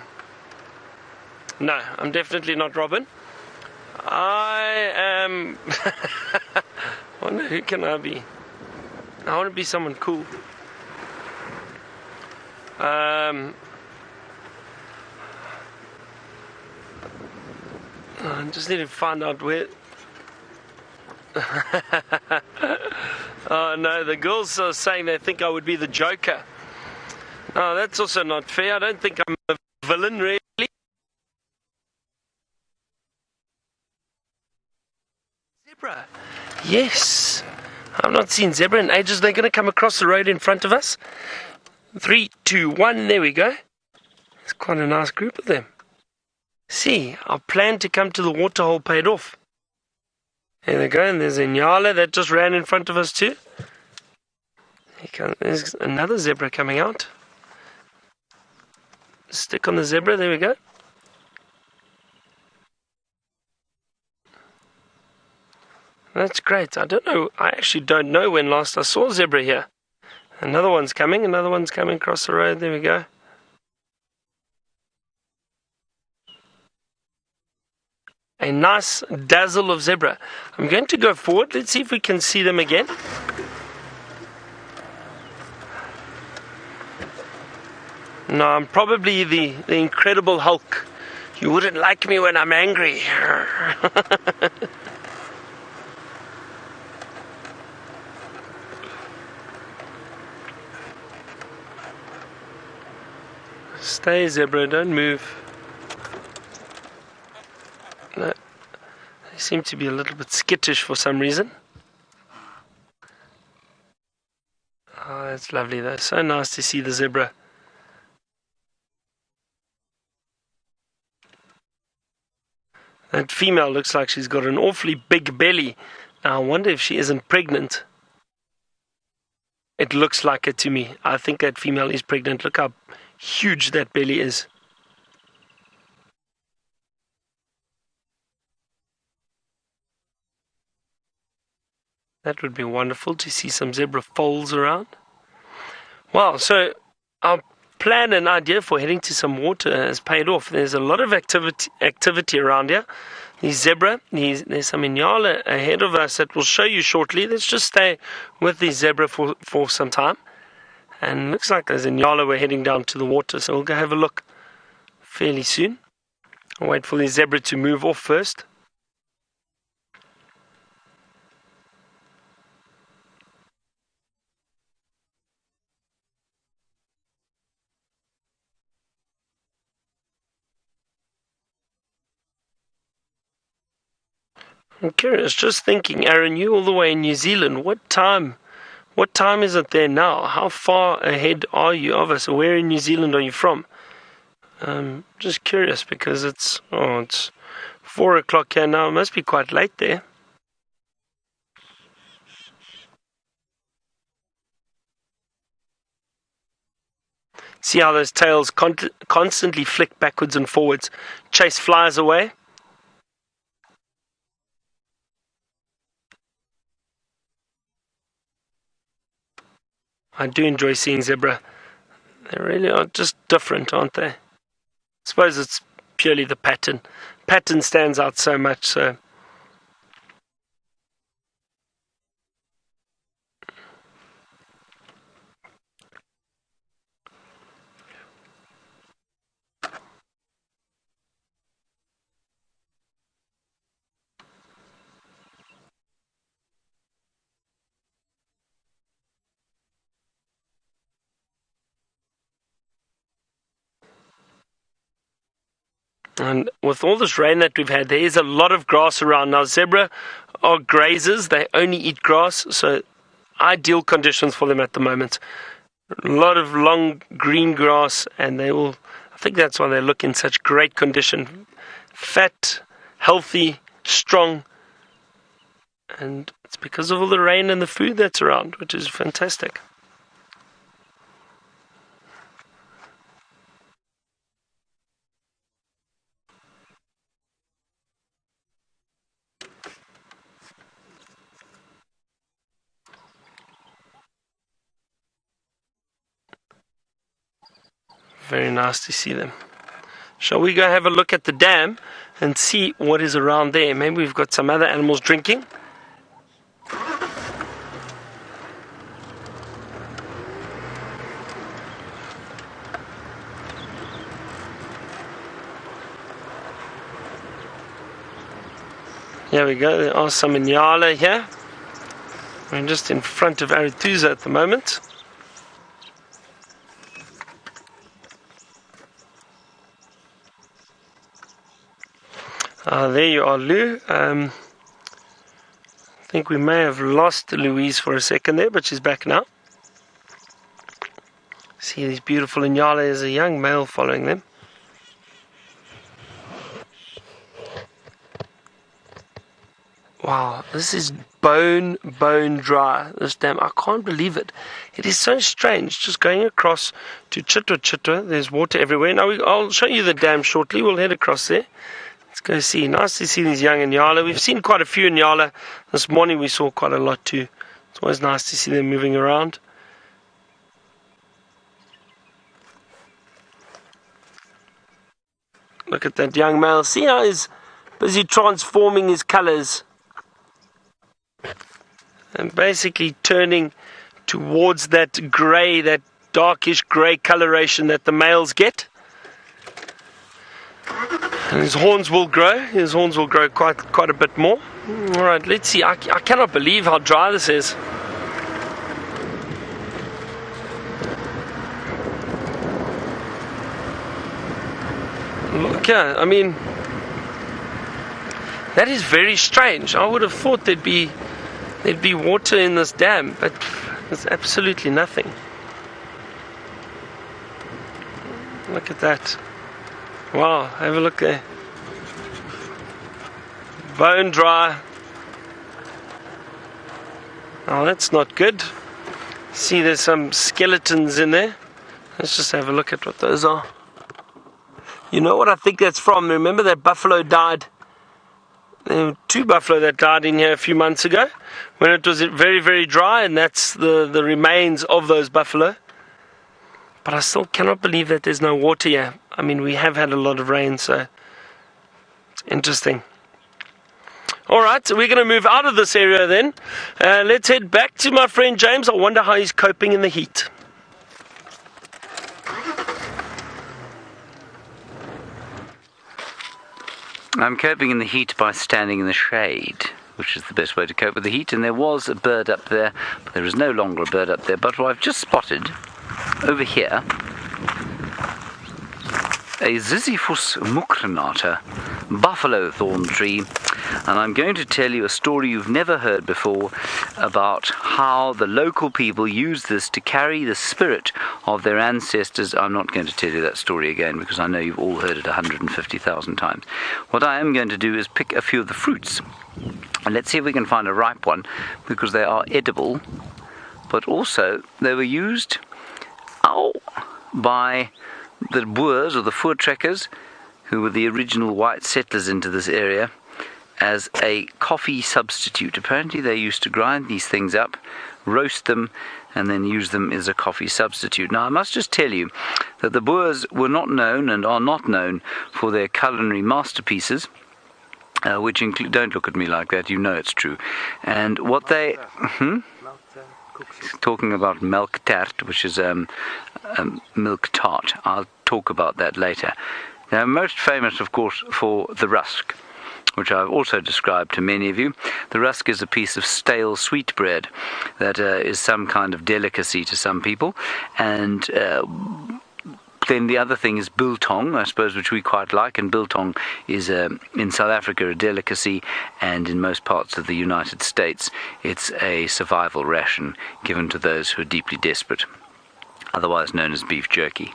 I'm definitely not Robin. I am. I wonder who can I be? I want to be someone cool. I just need to find out where. Oh no, the girls are saying they think I would be the Joker. Oh, that's also not fair. I don't think I'm a villain, really. Zebra. Yes. I've not seen zebra in ages. They're going to come across the road in front of us. 3, 2, 1. There we go. It's quite a nice group of them. See, our plan to come to the waterhole paid off. There they go, and there's a Impala that just ran in front of us too. There's another zebra coming out. Stick on the zebra, there we go. That's great. I actually don't know when last I saw a zebra here. Another one's coming across the road, there we go. A nice dazzle of zebra. I'm going to go forward. Let's see if we can see them again. No, I'm probably the Incredible Hulk. You wouldn't like me when I'm angry. Stay, zebra, don't move. No, they seem to be a little bit skittish for some reason. Oh, that's lovely though. So nice to see the zebra. That female looks like she's got an awfully big belly. Now I wonder if she isn't pregnant. It looks like it to me. I think that female is pregnant. Look how huge that belly is. That would be wonderful to see some zebra foals around. Wow, so our plan and idea for heading to some water has paid off. There's a lot of activity around here. There's zebra, there's some Impala ahead of us that we'll show you shortly. Let's just stay with the zebra for some time. And looks like there's an Impala we're heading down to the water, so we'll go have a look fairly soon. I'll wait for the zebra to move off first. I'm curious, just thinking, Aaron, you all the way in New Zealand, what time is it there now? How far ahead are you of us? Where in New Zealand are you from? Just curious because it's 4 o'clock here now. It must be quite late there. See how those tails constantly flick backwards and forwards, chase flies away. I do enjoy seeing zebra. They really are just different, aren't they? I suppose it's purely the pattern. Pattern stands out so much, so. And with all this rain that we've had, there is a lot of grass around. Now, zebra are grazers. They only eat grass, so ideal conditions for them at the moment. A lot of long green grass, and I think that's why they look in such great condition. Fat, healthy, strong, and it's because of all the rain and the food that's around, which is fantastic. Very nice to see them. Shall we go have a look at the dam and see what is around there? Maybe we've got some other animals drinking. Here we go, there are some Impala here. We're just in front of Arathusa at the moment. There you are, Lou. I think we may have lost Louise for a second there, but she's back now. See these beautiful Impala. There's a young male following them. Wow, this is bone dry, this dam. I can't believe it. It is so strange. Just going across to Chitwa, there's water everywhere. Now, I'll show you the dam shortly. We'll head across there. Let's go see. Nice to see these young Impala. We've seen quite a few Impala. This morning we saw quite a lot too. It's always nice to see them moving around. Look at that young male. See how he's busy transforming his colors and basically turning towards that grey, that darkish grey coloration that the males get. And his horns will grow. His horns will grow quite a bit more. All right, let's see. I cannot believe how dry this is. Look here. I mean, that is very strange. I would have thought there'd be water in this dam, but there's absolutely nothing. Look at that. Wow, have a look there. Bone dry. Oh, that's not good. See, there's some skeletons in there. Let's just have a look at what those are. You know what I think that's from? Remember that buffalo died? There were 2 buffalo that died in here a few months ago when it was very, very dry, and that's the remains of those buffalo. But I still cannot believe that there's no water here. I mean, we have had a lot of rain, so it's interesting. Alright, so we're going to move out of this area then. Let's head back to my friend James. I wonder how he's coping in the heat. I'm coping in the heat by standing in the shade, which is the best way to cope with the heat. And there was a bird up there, but there is no longer a bird up there. But I've just spotted over here a Ziziphus mucronata buffalo thorn tree, and I'm going to tell you a story you've never heard before about how the local people use this to carry the spirit of their ancestors. I'm not going to tell you that story again because I know you've all heard it 150,000 times. What I am going to do is pick a few of the fruits, and let's see if we can find a ripe one, because they are edible, but also they were used by the Boers, or the Voortrekkers, who were the original white settlers into this area, as a coffee substitute. Apparently they used to grind these things up, roast them, and then use them as a coffee substitute. Now, I must just tell you that the Boers were not known and are not known for their culinary masterpieces, which include... Don't look at me like that, you know it's true. And what they... Talking about milk tart, which is milk tart. I'll talk about that later. They're most famous, of course, for the rusk, which I've also described to many of you. The rusk is a piece of stale sweetbread that is some kind of delicacy to some people. And then the other thing is biltong, I suppose, which we quite like. And biltong is, in South Africa, a delicacy, and in most parts of the United States, it's a survival ration given to those who are deeply desperate, otherwise known as beef jerky.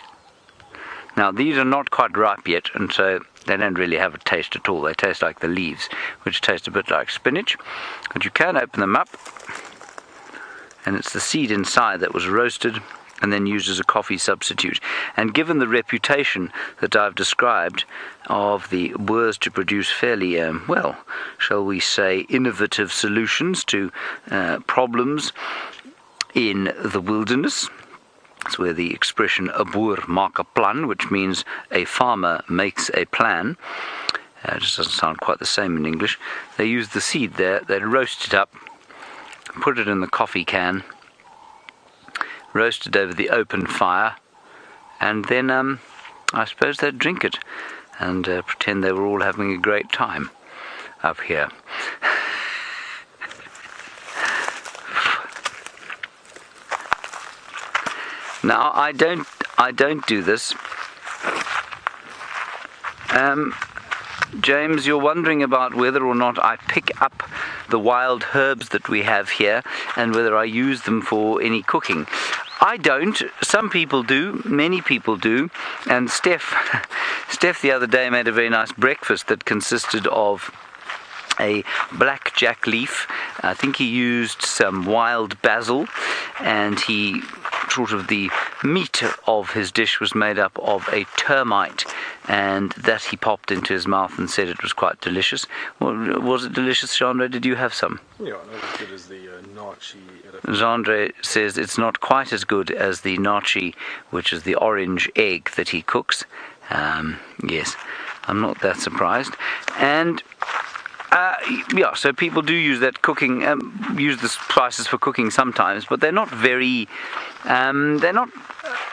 Now, these are not quite ripe yet, and so they don't really have a taste at all. They taste like the leaves, which taste a bit like spinach. But you can open them up, and it's the seed inside that was roasted and then used as a coffee substitute. And given the reputation that I've described of the Boers to produce fairly, well, shall we say, innovative solutions to problems in the wilderness, that's where the expression 'n boer maak 'n plan,' which means a farmer makes a plan. It just doesn't sound quite the same in English. They use the seed there, they roast it up, put it in the coffee can, roast it over the open fire, and then I suppose they'd drink it and pretend they were all having a great time up here. Now, I don't do this. James, you're wondering about whether or not I pick up the wild herbs that we have here and whether I use them for any cooking. I don't. Some people do. Many people do. And Steph the other day made a very nice breakfast that consisted of a blackjack leaf. I think he used some wild basil, and he sort of the meat of his dish was made up of a termite, and that he popped into his mouth and said it was quite delicious. Well, was it delicious, Jeandre? Did you have some? Yeah, not as good as the nachi. Jeandre says it's not quite as good as the nachi, which is the orange egg that he cooks. Yes, I'm not that surprised. And yeah, so people do use that cooking, use the spices for cooking sometimes, but they're not very, they're not,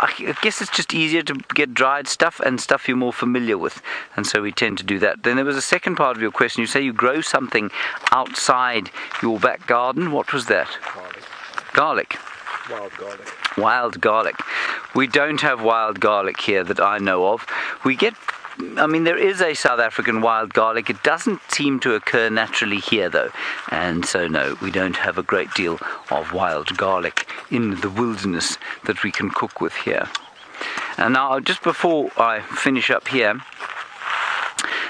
I guess it's just easier to get dried stuff and stuff you're more familiar with, and so we tend to do that. Then there was a second part of your question. You say you grow something outside your back garden. What was that? Garlic. Wild garlic. Wild garlic. We don't have wild garlic here that I know of. We get... I mean, there is a South African wild garlic. It doesn't seem to occur naturally here, though. And so, no, we don't have a great deal of wild garlic in the wilderness that we can cook with here. And now, just before I finish up here...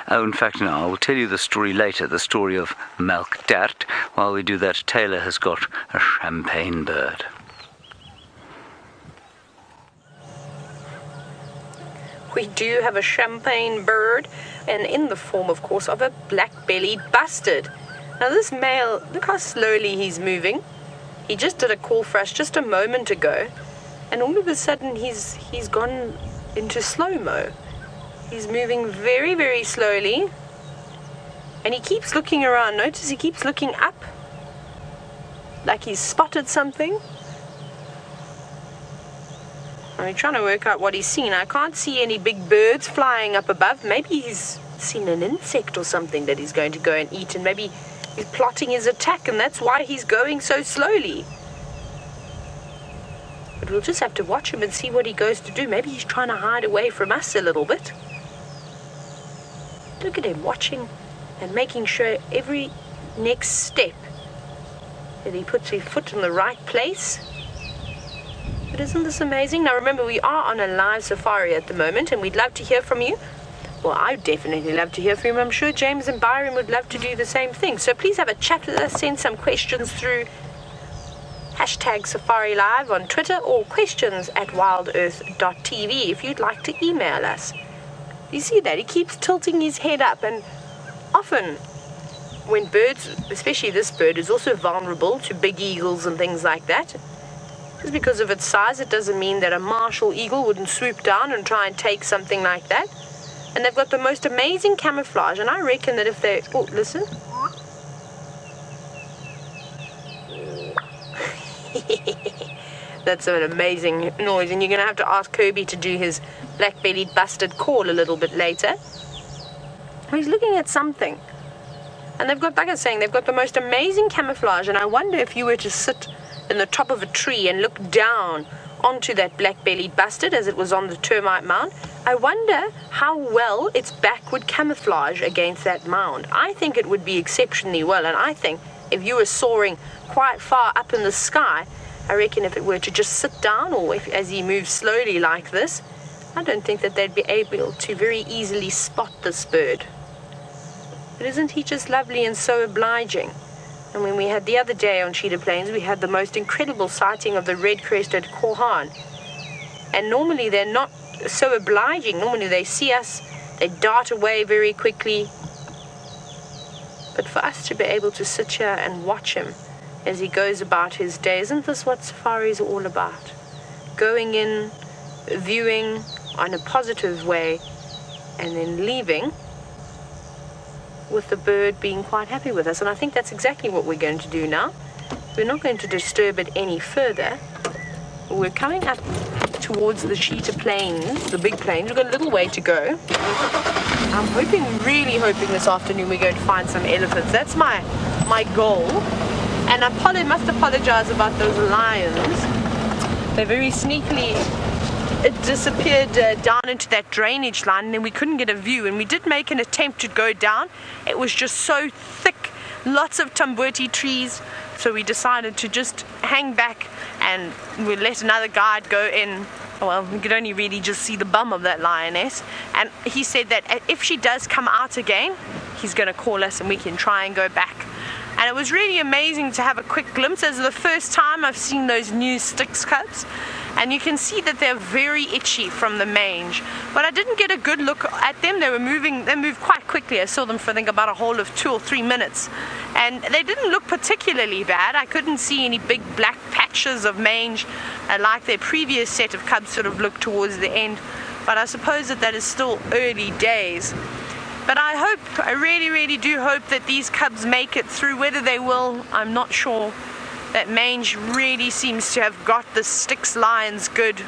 Oh, in fact, no, I will tell you the story later, the story of milk tart. While we do that, Taylor has got a champagne bird. We do have a champagne bird, and in the form, of course, of a black-bellied bustard. Now this male, look how slowly he's moving. He just did a call for us just a moment ago, and all of a sudden he's gone into slow-mo. He's moving very, very slowly, and he keeps looking around. Notice he keeps looking up, like he's spotted something. I'm trying to work out what he's seen. I can't see any big birds flying up above. Maybe he's seen an insect or something that he's going to go and eat, and maybe he's plotting his attack, and that's why he's going so slowly. But we'll just have to watch him and see what he goes to do. Maybe he's trying to hide away from us a little bit. Look at him watching and making sure every next step that he puts his foot in the right place. But isn't this amazing? Now remember, we are on a live safari at the moment, and we'd love to hear from you. Well, I'd definitely love to hear from you. I'm sure James and Byron would love to do the same thing. So please have a chat with us, send some questions through #SafariLive on Twitter, or questions@WildEarthTV if you'd like to email us. You see that? He keeps tilting his head up, and often when birds, especially this bird, is also vulnerable to big eagles and things like that, Just because of its size, it doesn't mean that a martial eagle wouldn't swoop down and try and take something like that. And they've got the most amazing camouflage, and I reckon that if they... Oh, listen. That's an amazing noise, and you're going to have to ask Kirby to do his black-bellied bustard call a little bit later. He's looking at something. And they've got, like I was saying, they've got the most amazing camouflage, and I wonder if you were to sit in the top of a tree and look down onto that black-bellied bustard as it was on the termite mound, I wonder how well its back would camouflage against that mound. I think it would be exceptionally well, and I think if you were soaring quite far up in the sky, I reckon if it were to just sit down, or if, as he moves slowly like this, I don't think that they'd be able to very easily spot this bird. But isn't he just lovely and so obliging? And when we had the other day on Cheetah Plains, we had the most incredible sighting of the red-crested korhaan. And normally they're not so obliging. Normally they see us, they dart away very quickly. But for us to be able to sit here and watch him as he goes about his day, isn't this what safaris are all about? Going in, viewing on a positive way, and then leaving with the bird being quite happy with us. And I think that's exactly what we're going to do now. We're not going to disturb it any further. We're coming up towards the Cheetah Plains, the big plains. We've got a little way to go. I'm hoping, really hoping this afternoon we're going to find some elephants. That's my goal. And I must apologize about those lions. They're very sneakily... It disappeared down into that drainage line, and then we couldn't get a view, and we did make an attempt to go down. It was just so thick, lots of tamboti trees, so we decided to just hang back and we let another guide go in. Well, we could only really just see the bum of that lioness, and he said that if she does come out again, he's going to call us and we can try and go back. And it was really amazing to have a quick glimpse. This is the first time I've seen those new Styx cubs. And you can see that they're very itchy from the mange. But I didn't get a good look at them. They moved quite quickly. I saw them for I think about a whole of 2 or 3 minutes. And they didn't look particularly bad. I couldn't see any big black patches of mange like their previous set of cubs sort of looked towards the end. But I suppose that is still early days. But I really, really do hope that these cubs make it through. Whether they will, I'm not sure. That mange really seems to have got the Styx lions good.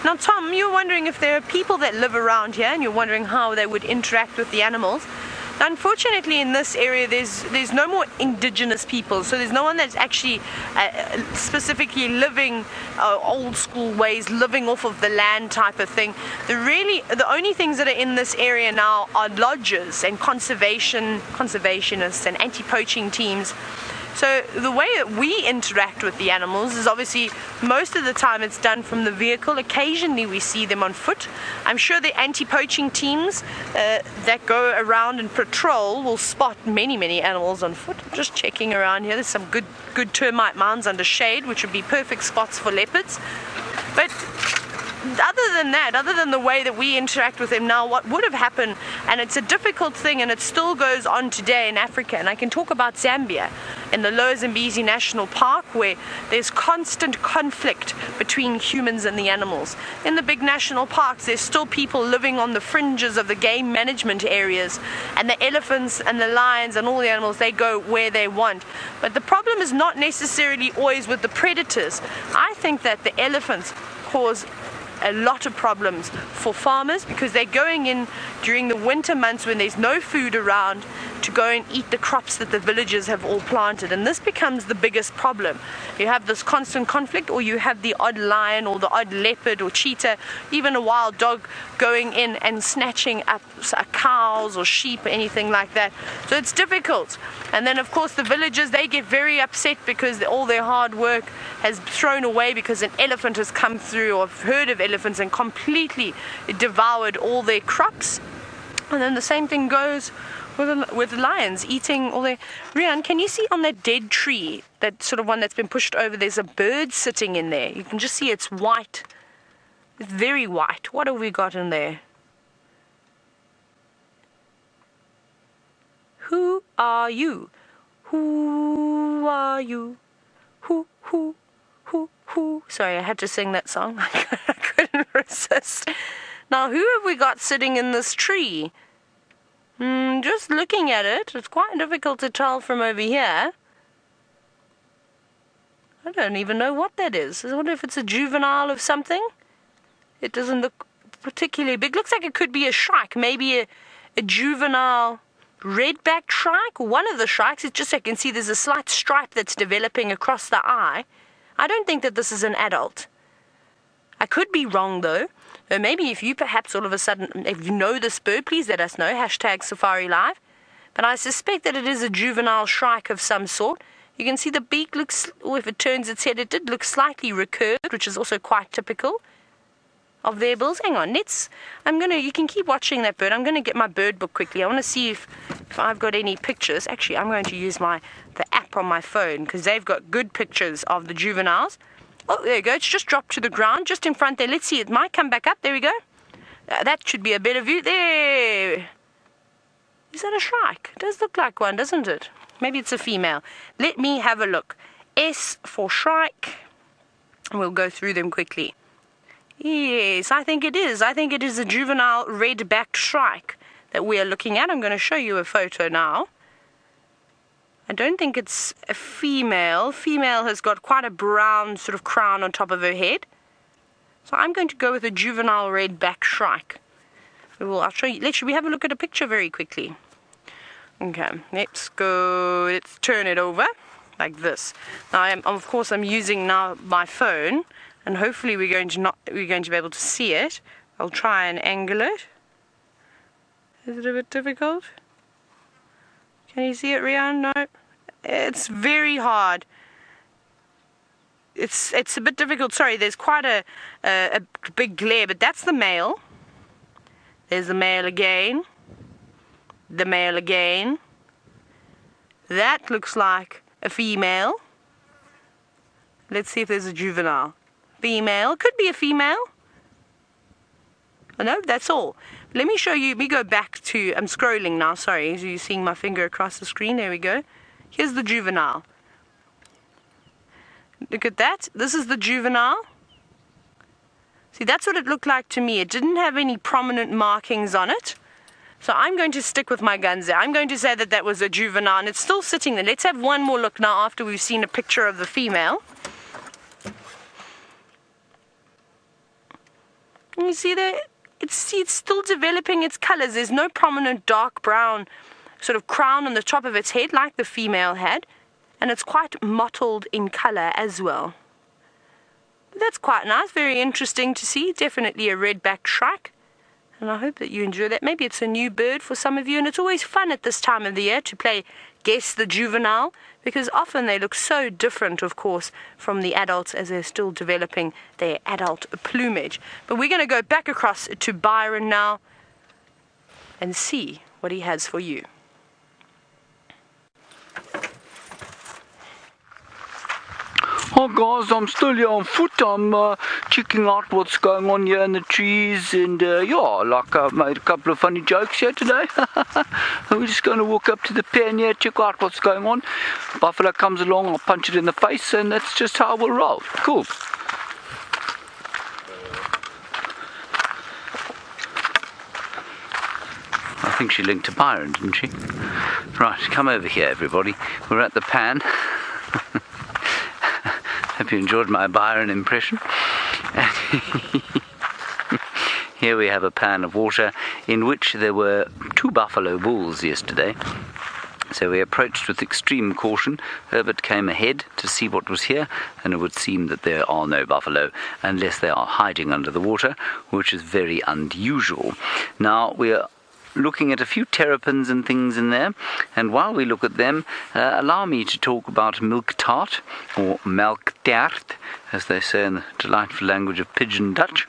Now, Tom, you're wondering if there are people that live around here, and you're wondering how they would interact with the animals. Unfortunately, in this area, there's no more indigenous people, so there's no one that's actually specifically living old school ways, living off of the land type of thing. The only things that are in this area now are lodges and conservationists and anti-poaching teams. So the way that we interact with the animals is obviously most of the time it's done from the vehicle. Occasionally we see them on foot. I'm sure the anti-poaching teams that go around and patrol will spot many animals on foot. Just checking around here, there's some good termite mounds under shade, which would be perfect spots for leopards. But other than that, other than the way that we interact with them now, what would have happened, and it's a difficult thing and it still goes on today in Africa, and I can talk about Zambia in the Lower Zambezi National Park, where there's constant conflict between humans and the animals. In the big national parks, there's still people living on the fringes of the game management areas, and the elephants and the lions and all the animals, they go where they want. But the problem is not necessarily always with the predators. I think that the elephants cause a lot of problems for farmers because they're going in during the winter months when there's no food around to go and eat the crops that the villagers have all planted, and this becomes the biggest problem. You have this constant conflict, or you have the odd lion or the odd leopard or cheetah, even a wild dog going in and snatching up cows or sheep or anything like that. So it's difficult. And then of course the villagers, they get very upset because all their hard work has thrown away because an elephant has come through, or have heard of elephants, and completely devoured all their crops. And then the same thing goes with the lions eating all their... Rian, can you see on that dead tree, that sort of one that's been pushed over, there's a bird sitting in there. You can just see it's white. It's very white. What have we got in there? Who are you? Who are you? Who? Sorry, I had to sing that song. I couldn't resist. Now, who have we got sitting in this tree? Just looking at it, it's quite difficult to tell from over here. I don't even know what that is. I wonder if it's a juvenile of something. It doesn't look particularly big. Looks like it could be a shrike, maybe a juvenile red-backed shrike. One of the shrikes, it's just I can see there's a slight stripe that's developing across the eye. I don't think that this is an adult. I could be wrong though. Maybe if you perhaps all of a sudden, if you know this bird, please let us know. #SafariLive. But I suspect that it is a juvenile shrike of some sort. You can see the beak looks, or if it turns its head, it did look slightly recurved, which is also quite typical of their bills. Hang on, you can keep watching that bird. I'm gonna get my bird book quickly. I want to see if I've got any pictures. Actually, I'm going to use the app on my phone because they've got good pictures of the juveniles. Oh, there you go. It's just dropped to the ground, just in front there. Let's see. It might come back up. There we go. That should be a better view. There. Is that a shrike? It does look like one, doesn't it? Maybe it's a female. Let me have a look. S for shrike. We'll go through them quickly. Yes, I think it is. I think it is a juvenile red-backed shrike that we are looking at. I'm going to show you a photo now. I don't think it's a female. Female has got quite a brown sort of crown on top of her head. So I'm going to go with a juvenile red-backed shrike. I'll show you. Should we have a look at a picture very quickly? Okay, let's go. Let's turn it over like this. Now, of course, I'm using now my phone, and hopefully we're going to be able to see it. I'll try and angle it. Is it a bit difficult? Can you see it, Rian? No. It's very hard. It's a bit difficult. Sorry, there's quite a big glare, but that's the male. There's the male again. The male again. That looks like a female. Let's see if there's a juvenile. Female. Could be a female. Oh, no, that's all. Let me show you. Let me go back to... I'm scrolling now. Sorry. You're seeing my finger across the screen. There we go. Here's the juvenile. Look at that. This is the juvenile. See, that's what it looked like to me. It didn't have any prominent markings on it. So I'm going to stick with my guns there. I'm going to say that that was a juvenile, and it's still sitting there. Let's have one more look now after we've seen a picture of the female. Can you see there? It's still developing its colors. There's no prominent dark brown sort of crown on the top of its head like the female had. And it's quite mottled in color as well. That's quite nice. Very interesting to see. Definitely a red-backed shrike. And I hope that you enjoy that. Maybe it's a new bird for some of you. And it's always fun at this time of the year to play Guess the Juvenile, because often they look so different, of course, from the adults as they're still developing their adult plumage. But we're going to go back across to Byron now and see what he has for you. Oh guys, I'm still here on foot. I'm checking out what's going on here in the trees, and I've made a couple of funny jokes here today. We're just going to walk up to the pen here, check out what's going on. Buffalo comes along, I'll punch it in the face, and that's just how we'll roll. Cool. I think she linked to Byron, didn't she? Right, come over here everybody. We're at the pan. Hope you enjoyed my Byron impression. Here we have a pan of water in which there were 2 buffalo bulls yesterday. So we approached with extreme caution. Herbert came ahead to see what was here, and it would seem that there are no buffalo unless they are hiding under the water, which is very unusual. Now we are looking at a few terrapins and things in there, and while we look at them, allow me to talk about milk tart, or melktart, as they say in the delightful language of Pidgin Dutch.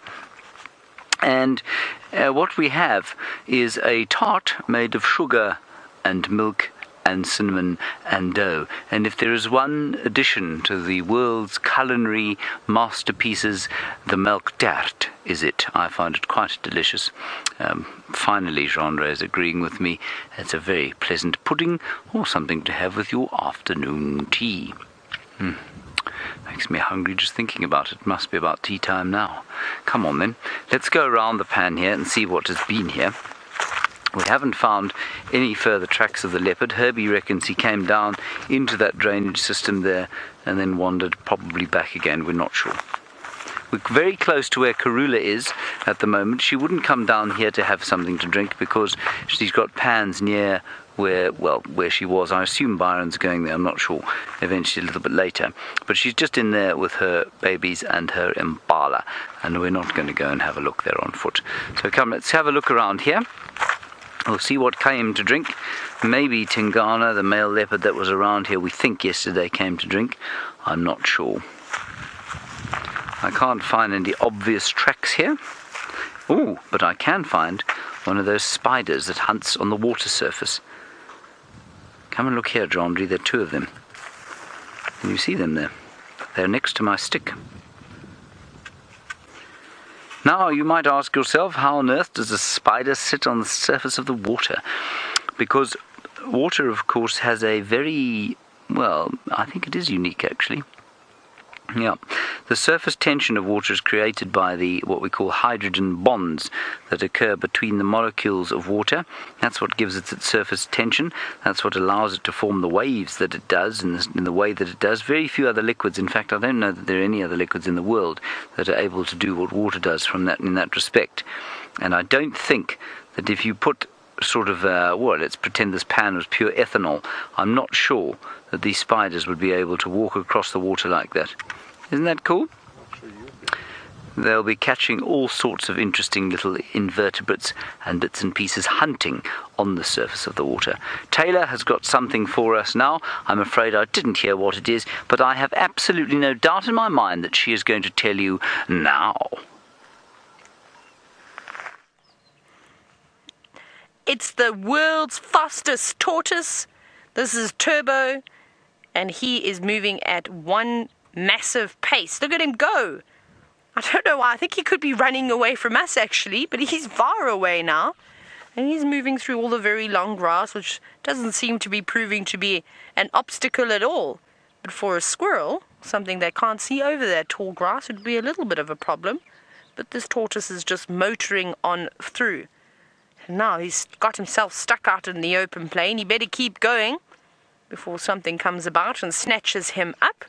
And what we have is a tart made of sugar and milk and cinnamon and dough. And if there is one addition to the world's culinary masterpieces, the milk tart is it. I find it quite delicious. Finally, Genre is agreeing with me. It's a very pleasant pudding, or something to have with your afternoon tea. Makes me hungry just thinking about it. Must be about tea time now. Come on then, let's go around the pan here and see what has been here. We haven't found any further tracks of the leopard. Herbie reckons he came down into that drainage system there and then wandered probably back again. We're not sure. We're very close to where Karula is at the moment. She wouldn't come down here to have something to drink because she's got pans near where she was. I assume Byron's going there, I'm not sure, eventually a little bit later. But she's just in there with her babies and her Impala, and we're not going to go and have a look there on foot. So come, let's have a look around here. We'll see what came to drink. Maybe Tingana, the male leopard that was around here, we think yesterday came to drink. I'm not sure. I can't find any obvious tracks here. Ooh, but I can find one of those spiders that hunts on the water surface. Come and look here, Jandri, there are two of them. Can you see them there? They're next to my stick. Now, you might ask yourself, how on earth does a spider sit on the surface of the water? Because water, of course, has a very, well, I think it is unique, actually. Yeah, the surface tension of water is created by what we call hydrogen bonds that occur between the molecules of water. That's what gives it its surface tension. That's what allows it to form the waves that it does in the way that it does. Very few other liquids, in fact, I don't know that there are any other liquids in the world that are able to do what water does in that respect. And I don't think that if you put sort of, let's pretend this pan was pure ethanol, I'm not sure that these spiders would be able to walk across the water like that. Isn't that cool? They'll be catching all sorts of interesting little invertebrates and bits and pieces hunting on the surface of the water. Taylor has got something for us now. I'm afraid I didn't hear what it is, but I have absolutely no doubt in my mind that she is going to tell you now. It's the world's fastest tortoise. This is Turbo, and he is moving at one massive pace. Look at him go. I don't know why. I think he could be running away from us, actually, but he's far away now. And he's moving through all the very long grass, which doesn't seem to be proving to be an obstacle at all. But for a squirrel, something they can't see over that tall grass, would be a little bit of a problem. But this tortoise is just motoring on through. And now he's got himself stuck out in the open plain. He better keep going before something comes about and snatches him up.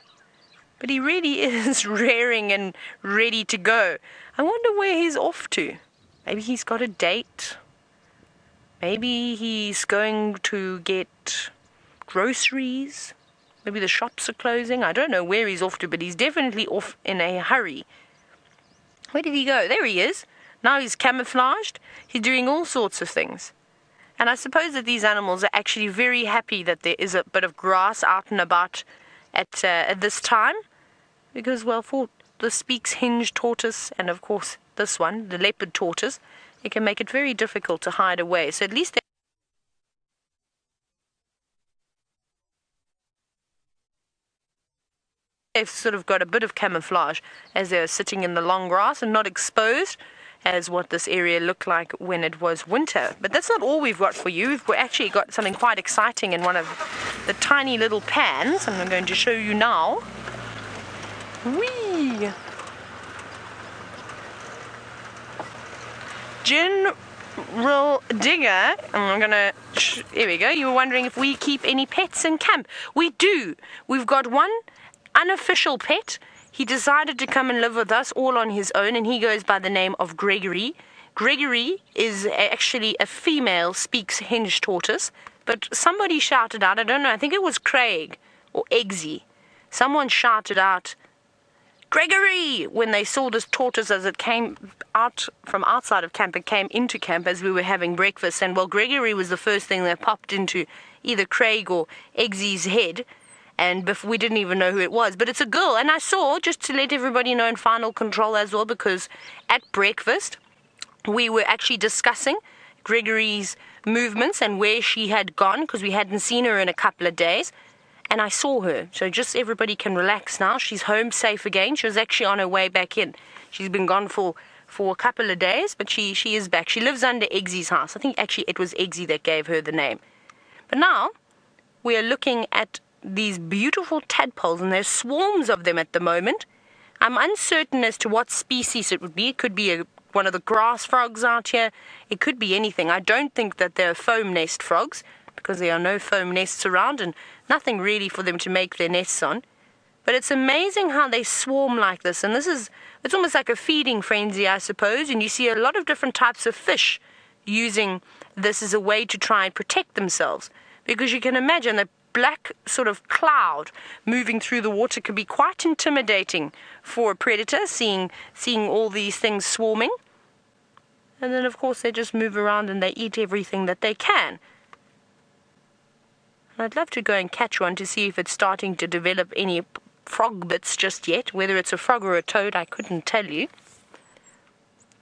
But he really is raring and ready to go. I wonder where he's off to. Maybe he's got a date. Maybe he's going to get groceries. Maybe the shops are closing. I don't know where he's off to, but he's definitely off in a hurry. Where did he go? There he is. Now he's camouflaged. He's doing all sorts of things. And I suppose that these animals are actually very happy that there is a bit of grass out and about at this time. Because, well, for the Styx hinged tortoise and, of course, this one, the leopard tortoise, it can make it very difficult to hide away. So at least they've sort of got a bit of camouflage as they're sitting in the long grass and not exposed as what this area looked like when it was winter. But that's not all we've got for you. We've actually got something quite exciting in one of the tiny little pans, and I'm going to show you now. Whee! General Digger, and I'm gonna, here we go. You were wondering if we keep any pets in camp. We do. We've got one unofficial pet. He decided to come and live with us all on his own, and he goes by the name of Gregory. Gregory is actually a female Styx hinged tortoise, but somebody shouted out, I don't know, I think it was Craig or Eggsy. Someone shouted out, Gregory! When they saw this tortoise as it came out from outside of camp, it came into camp as we were having breakfast. And, well, Gregory was the first thing that popped into either Craig or Eggsy's head. And we didn't even know who it was. But it's a girl. And I saw, just to let everybody know in final control as well, because at breakfast we were actually discussing Gregory's movements and where she had gone, because we hadn't seen her in a couple of days. And I saw her. So just everybody can relax now. She's home safe again. She was actually on her way back in. She's been gone for a couple of days, but she is back. She lives under Eggsy's house. I think actually it was Eggsy that gave her the name. But now we are looking at these beautiful tadpoles, and there's swarms of them at the moment. I'm uncertain as to what species it would be. It could be one of the grass frogs out here. It could be anything. I don't think that they're foam nest frogs, because there are no foam nests around and nothing really for them to make their nests on. But it's amazing how they swarm like this. And it's almost like a feeding frenzy, I suppose. And you see a lot of different types of fish using this as a way to try and protect themselves. Because you can imagine that black sort of cloud moving through the water can be quite intimidating for a predator, seeing all these things swarming. And then, of course, they just move around and they eat everything that they can. And I'd love to go and catch one to see if it's starting to develop any frog bits just yet. Whether it's a frog or a toad, I couldn't tell you.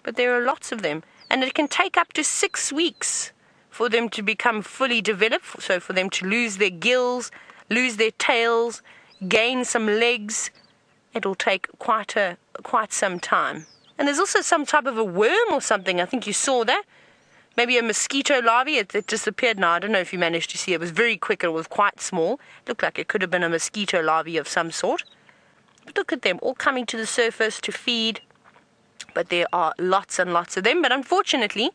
But there are lots of them. And it can take up to 6 weeks for them to become fully developed. So for them to lose their gills, lose their tails, gain some legs. It'll take quite some time. And there's also some type of a worm or something. I think you saw that. Maybe a mosquito larvae. It disappeared now. I don't know if you managed to see it. It was very quick. It was quite small. It looked like it could have been a mosquito larvae of some sort. But look at them, all coming to the surface to feed. But there are lots and lots of them. But unfortunately,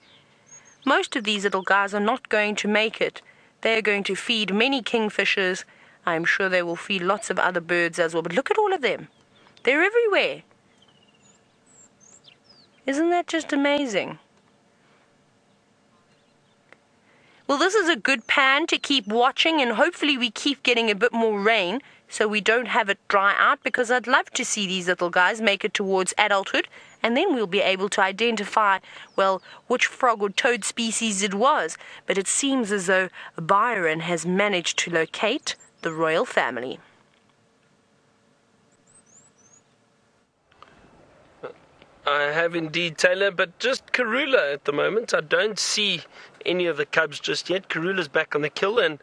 most of these little guys are not going to make it. They're going to feed many kingfishers. I'm sure they will feed lots of other birds as well. But look at all of them. They're everywhere. Isn't that just amazing? Well, this is a good pan to keep watching, and hopefully we keep getting a bit more rain so we don't have it dry out, because I'd love to see these little guys make it towards adulthood, and then we'll be able to identify, well, which frog or toad species it was. But it seems as though Byron has managed to locate the royal family. I have indeed, Taylor, but just Karula at the moment. I don't see any of the cubs just yet. Karula's back on the kill, and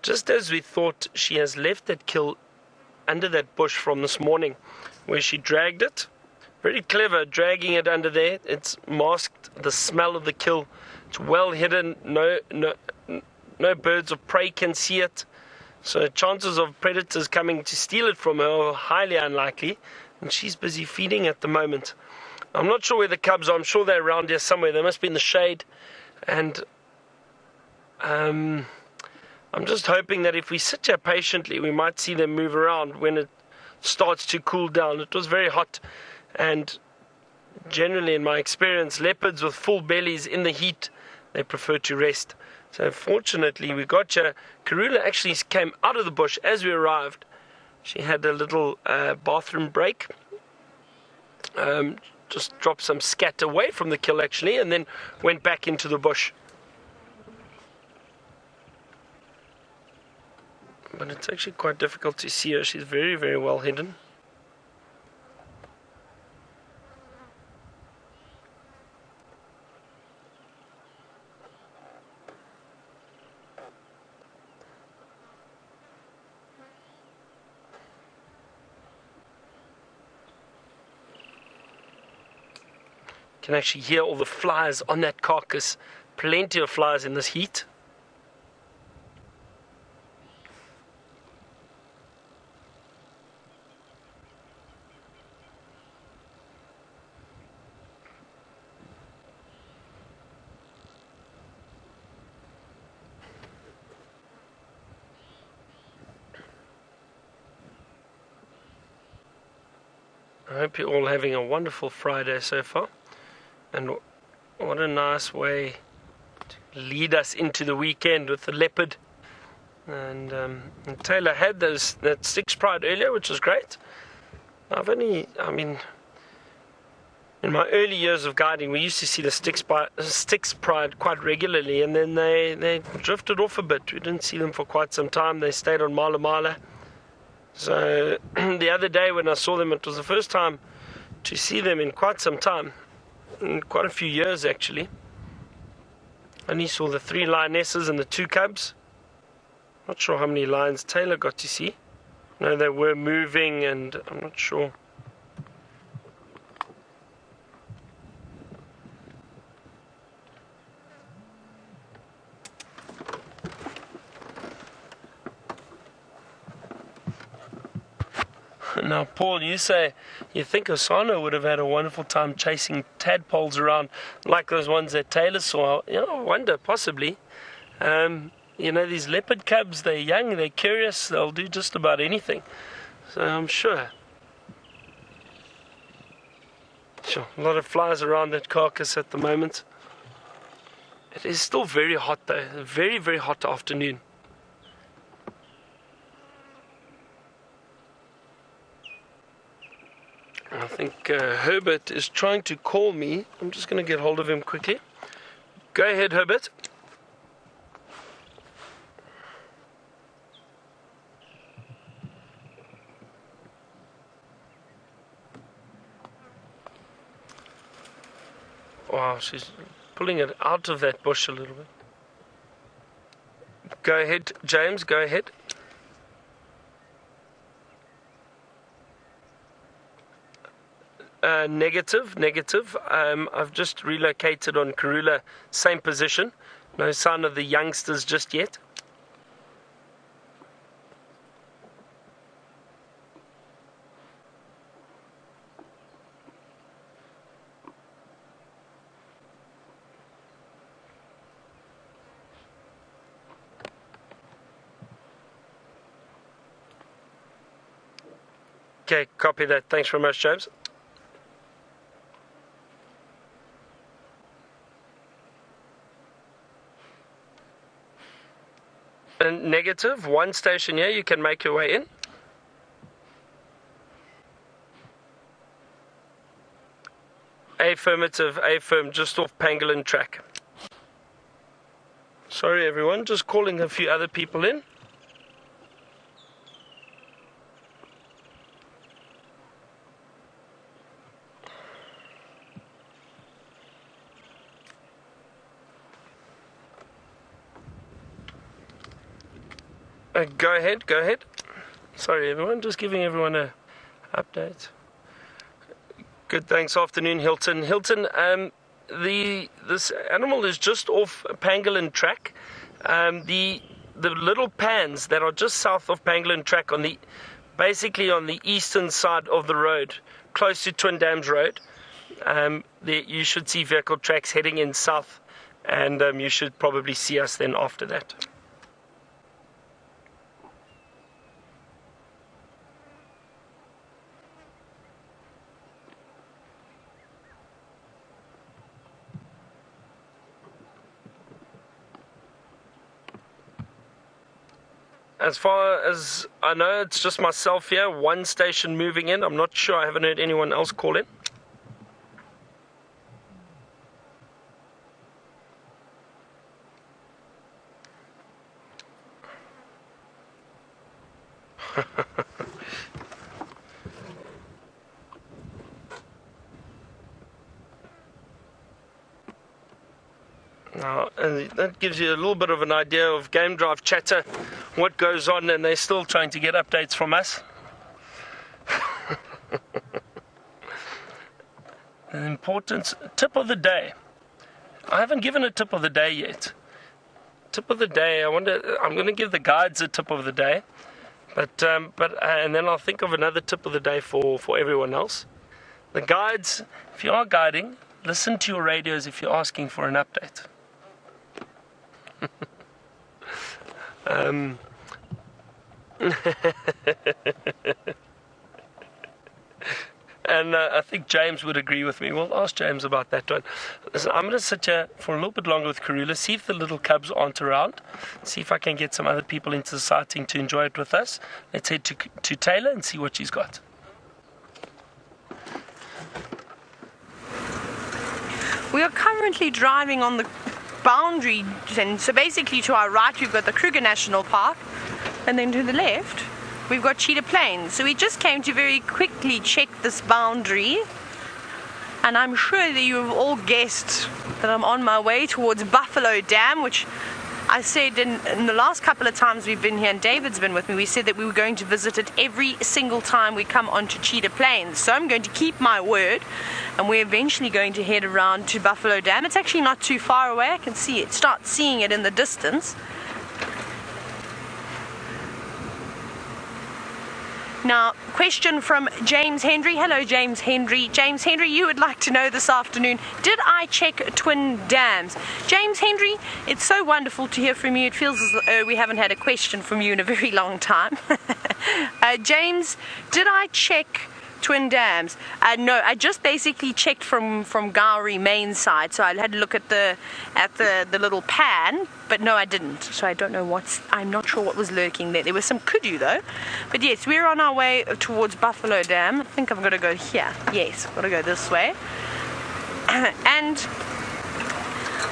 just as we thought, she has left that kill under that bush from this morning where she dragged it. Very clever, dragging it under there. It's masked the smell of the kill. It's well hidden. No birds of prey can see it. So chances of predators coming to steal it from her are highly unlikely, and she's busy feeding at the moment. I'm not sure where the cubs are. I'm sure they're around here somewhere. They must be in the shade. And I'm just hoping that if we sit here patiently, we might see them move around when it starts to cool down. It was very hot. And generally, in my experience, leopards with full bellies in the heat, they prefer to rest. So fortunately, we got here. Karula actually came out of the bush as we arrived. She had a little bathroom break. Just dropped some scat away from the kill actually, and then went back into the bush. But it's actually quite difficult to see her. She's very, very well hidden. Can actually hear all the flies on that carcass. Plenty of flies in this heat. I hope you're all having a wonderful Friday so far. And what a nice way to lead us into the weekend with the leopard. And Taylor had that Styx Pride earlier, which was great. In my early years of guiding, we used to see the Styx Pride quite regularly, and then they drifted off a bit. We didn't see them for quite some time. They stayed on Mala Mala. So the other day when I saw them, it was the first time to see them in quite some time. In quite a few years actually. Only saw the 3 lionesses and the 2 cubs. Not sure how many lions Taylor got to see. No, they were moving, and I'm not sure. Now, Paul, you say you think Osano would have had a wonderful time chasing tadpoles around like those ones that Taylor saw. You know, I wonder, possibly. You know, these leopard cubs, they're young, they're curious, they'll do just about anything. So I'm sure. Sure, a lot of flies around that carcass at the moment. It is still very hot though, a very, very hot afternoon. I think Herbert is trying to call me. I'm just going to get hold of him quickly. Go ahead, Herbert. Wow, she's pulling it out of that bush a little bit. Go ahead, James, go ahead. Negative. I've just relocated on Karula, same position. No sign of the youngsters just yet. Okay, copy that. Thanks very much, James. And negative, 1 station here, you can make your way in. Affirmative, affirm, just off Pangolin track. Sorry everyone, just calling a few other people in. Go ahead. Sorry everyone, just giving everyone a update. Good, thanks. Afternoon, Hilton. Hilton, this animal is just off Pangolin track. The little pans that are just south of Pangolin track basically on the eastern side of the road, close to Twin Dams Road. You should see vehicle tracks heading in south, and you should probably see us then after that. As far as I know, it's just myself here, 1 station moving in. I'm not sure, I haven't heard anyone else call in. Now, and that gives you a little bit of an idea of Game Drive chatter, what goes on, and they're still trying to get updates from us. An important tip of the day. I haven't given a tip of the day yet. Tip of the day, I'm going to give the guides a tip of the day, but and then I'll think of another tip of the day for everyone else. The guides, if you are guiding, listen to your radios if you're asking for an update. And I think James would agree with me. We'll ask James about that one. Listen, I'm going to sit here for a little bit longer with Karula, see if the little cubs aren't around, see if I can get some other people into the sighting to enjoy it with us. Let's head to Taylor and see what she's got. We are currently driving on the boundary, and so basically to our right we've got the Kruger National Park, and then to the left we've got Cheetah Plains. So we just came to very quickly check this boundary, and I'm sure that you have all guessed that I'm on my way towards Buffalo Dam, which I said in the last couple of times we've been here, and David's been with me, we said that we were going to visit it every single time we come onto Cheetah Plains. So I'm going to keep my word, and we're eventually going to head around to Buffalo Dam. It's actually not too far away. I can see it, start seeing it in the distance. Now, question from James Henry. Hello, James Henry. James Henry, you would like to know this afternoon, did I check twin dams? James Henry, it's so wonderful to hear from you. It feels as though we haven't had a question from you in a very long time. James, did I check twin dams? No, I just basically checked from Gowrie main side, so I had to look at the little pan, but no, I didn't. So I don't know I'm not sure what was lurking there. There was some kudu though. But yes, we're on our way towards Buffalo Dam. I think I'm going to go here. Yes, I've got to go this way. And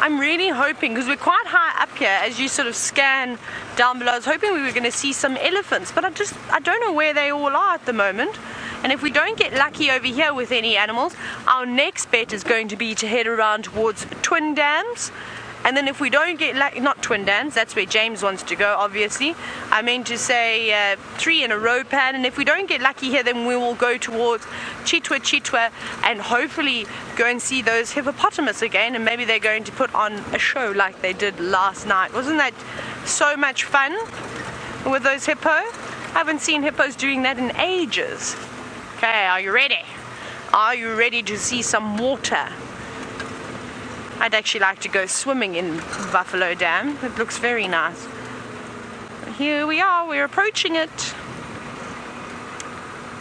I'm really hoping, because we're quite high up here, as you sort of scan down below, I was hoping we were going to see some elephants, but I don't know where they all are at the moment. And if we don't get lucky over here with any animals, our next bet is going to be to head around towards twin dams. And then if we don't get lucky, not twin dams, that's where James wants to go, obviously. I meant to say 3 in a row pan. And if we don't get lucky here, then we will go towards Chitwa, and hopefully go and see those hippopotamus again. And maybe they're going to put on a show like they did last night. Wasn't that so much fun with those hippo? I haven't seen hippos doing that in ages. Okay, are you ready? Are you ready to see some water? I'd actually like to go swimming in Buffalo Dam. It looks very nice. Here we are, we're approaching it.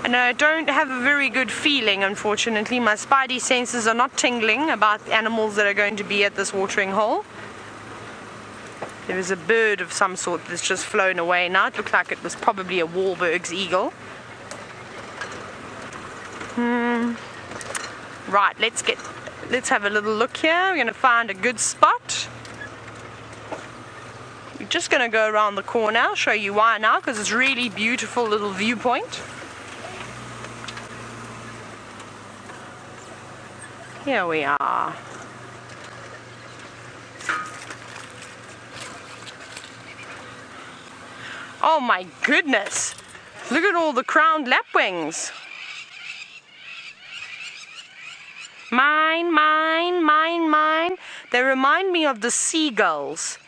And I don't have a very good feeling, unfortunately. My spidey senses are not tingling about the animals that are going to be at this watering hole. There is a bird of some sort that's just flown away now. It looked like it was probably a Wahlberg's eagle. Right, let's have a little look here. We're going to find a good spot. We're just going to go around the corner. I'll show you why now, because it's really beautiful little viewpoint. Here we are. Oh my goodness! Look at all the crowned lapwings. Mine, mine, mine, mine. They remind me of the seagulls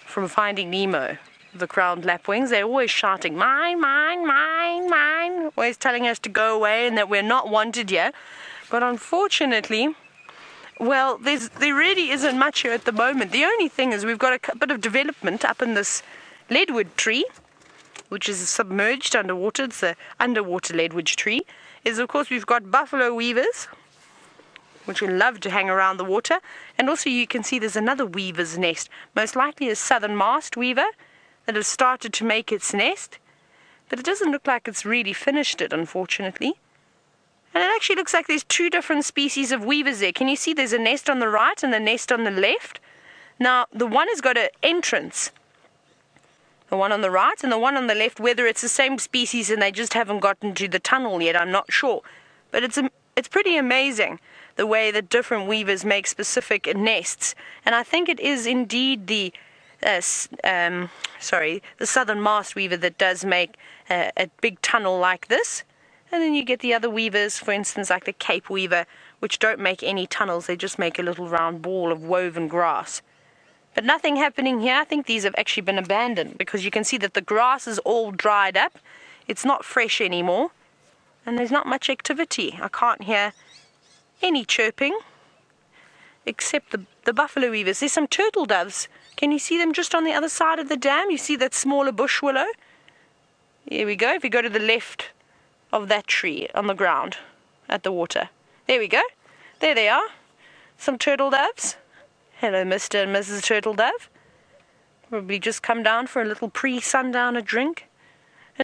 from Finding Nemo, the crowned lapwings. They're always shouting, mine, mine, mine, mine, always telling us to go away and that we're not wanted here. But unfortunately, well, there really isn't much here at the moment. The only thing is we've got a bit of development up in this leadwood tree, which is submerged underwater. It's the underwater leadwood tree. Is of course we've got buffalo weavers, which will love to hang around the water. And also you can see there's another weaver's nest, most likely a southern masked weaver that has started to make its nest. But it doesn't look like it's really finished it, unfortunately. And it actually looks like there's 2 different species of weavers there. Can you see there's a nest on the right and the nest on the left? Now, the one has got an entrance, the one on the right and the one on the left. Whether it's the same species and they just haven't gotten to the tunnel yet, I'm not sure. But it's pretty amazing the way that different weavers make specific nests. And I think it is indeed the southern masked weaver that does make a big tunnel like this. And then you get the other weavers, for instance, like the Cape weaver, which don't make any tunnels. They just make a little round ball of woven grass. But nothing happening here. I think these have actually been abandoned, because you can see that the grass is all dried up. It's not fresh anymore. And there's not much activity. I can't hear any chirping except the buffalo weavers. There's some turtle doves. Can you see them just on the other side of the dam? You see that smaller bush willow? Here we go. If you go to the left of that tree on the ground at the water. There we go. There they are. Some turtle doves. Hello, Mr. and Mrs. Turtle Dove. Probably just come down for a little pre-sundowner drink.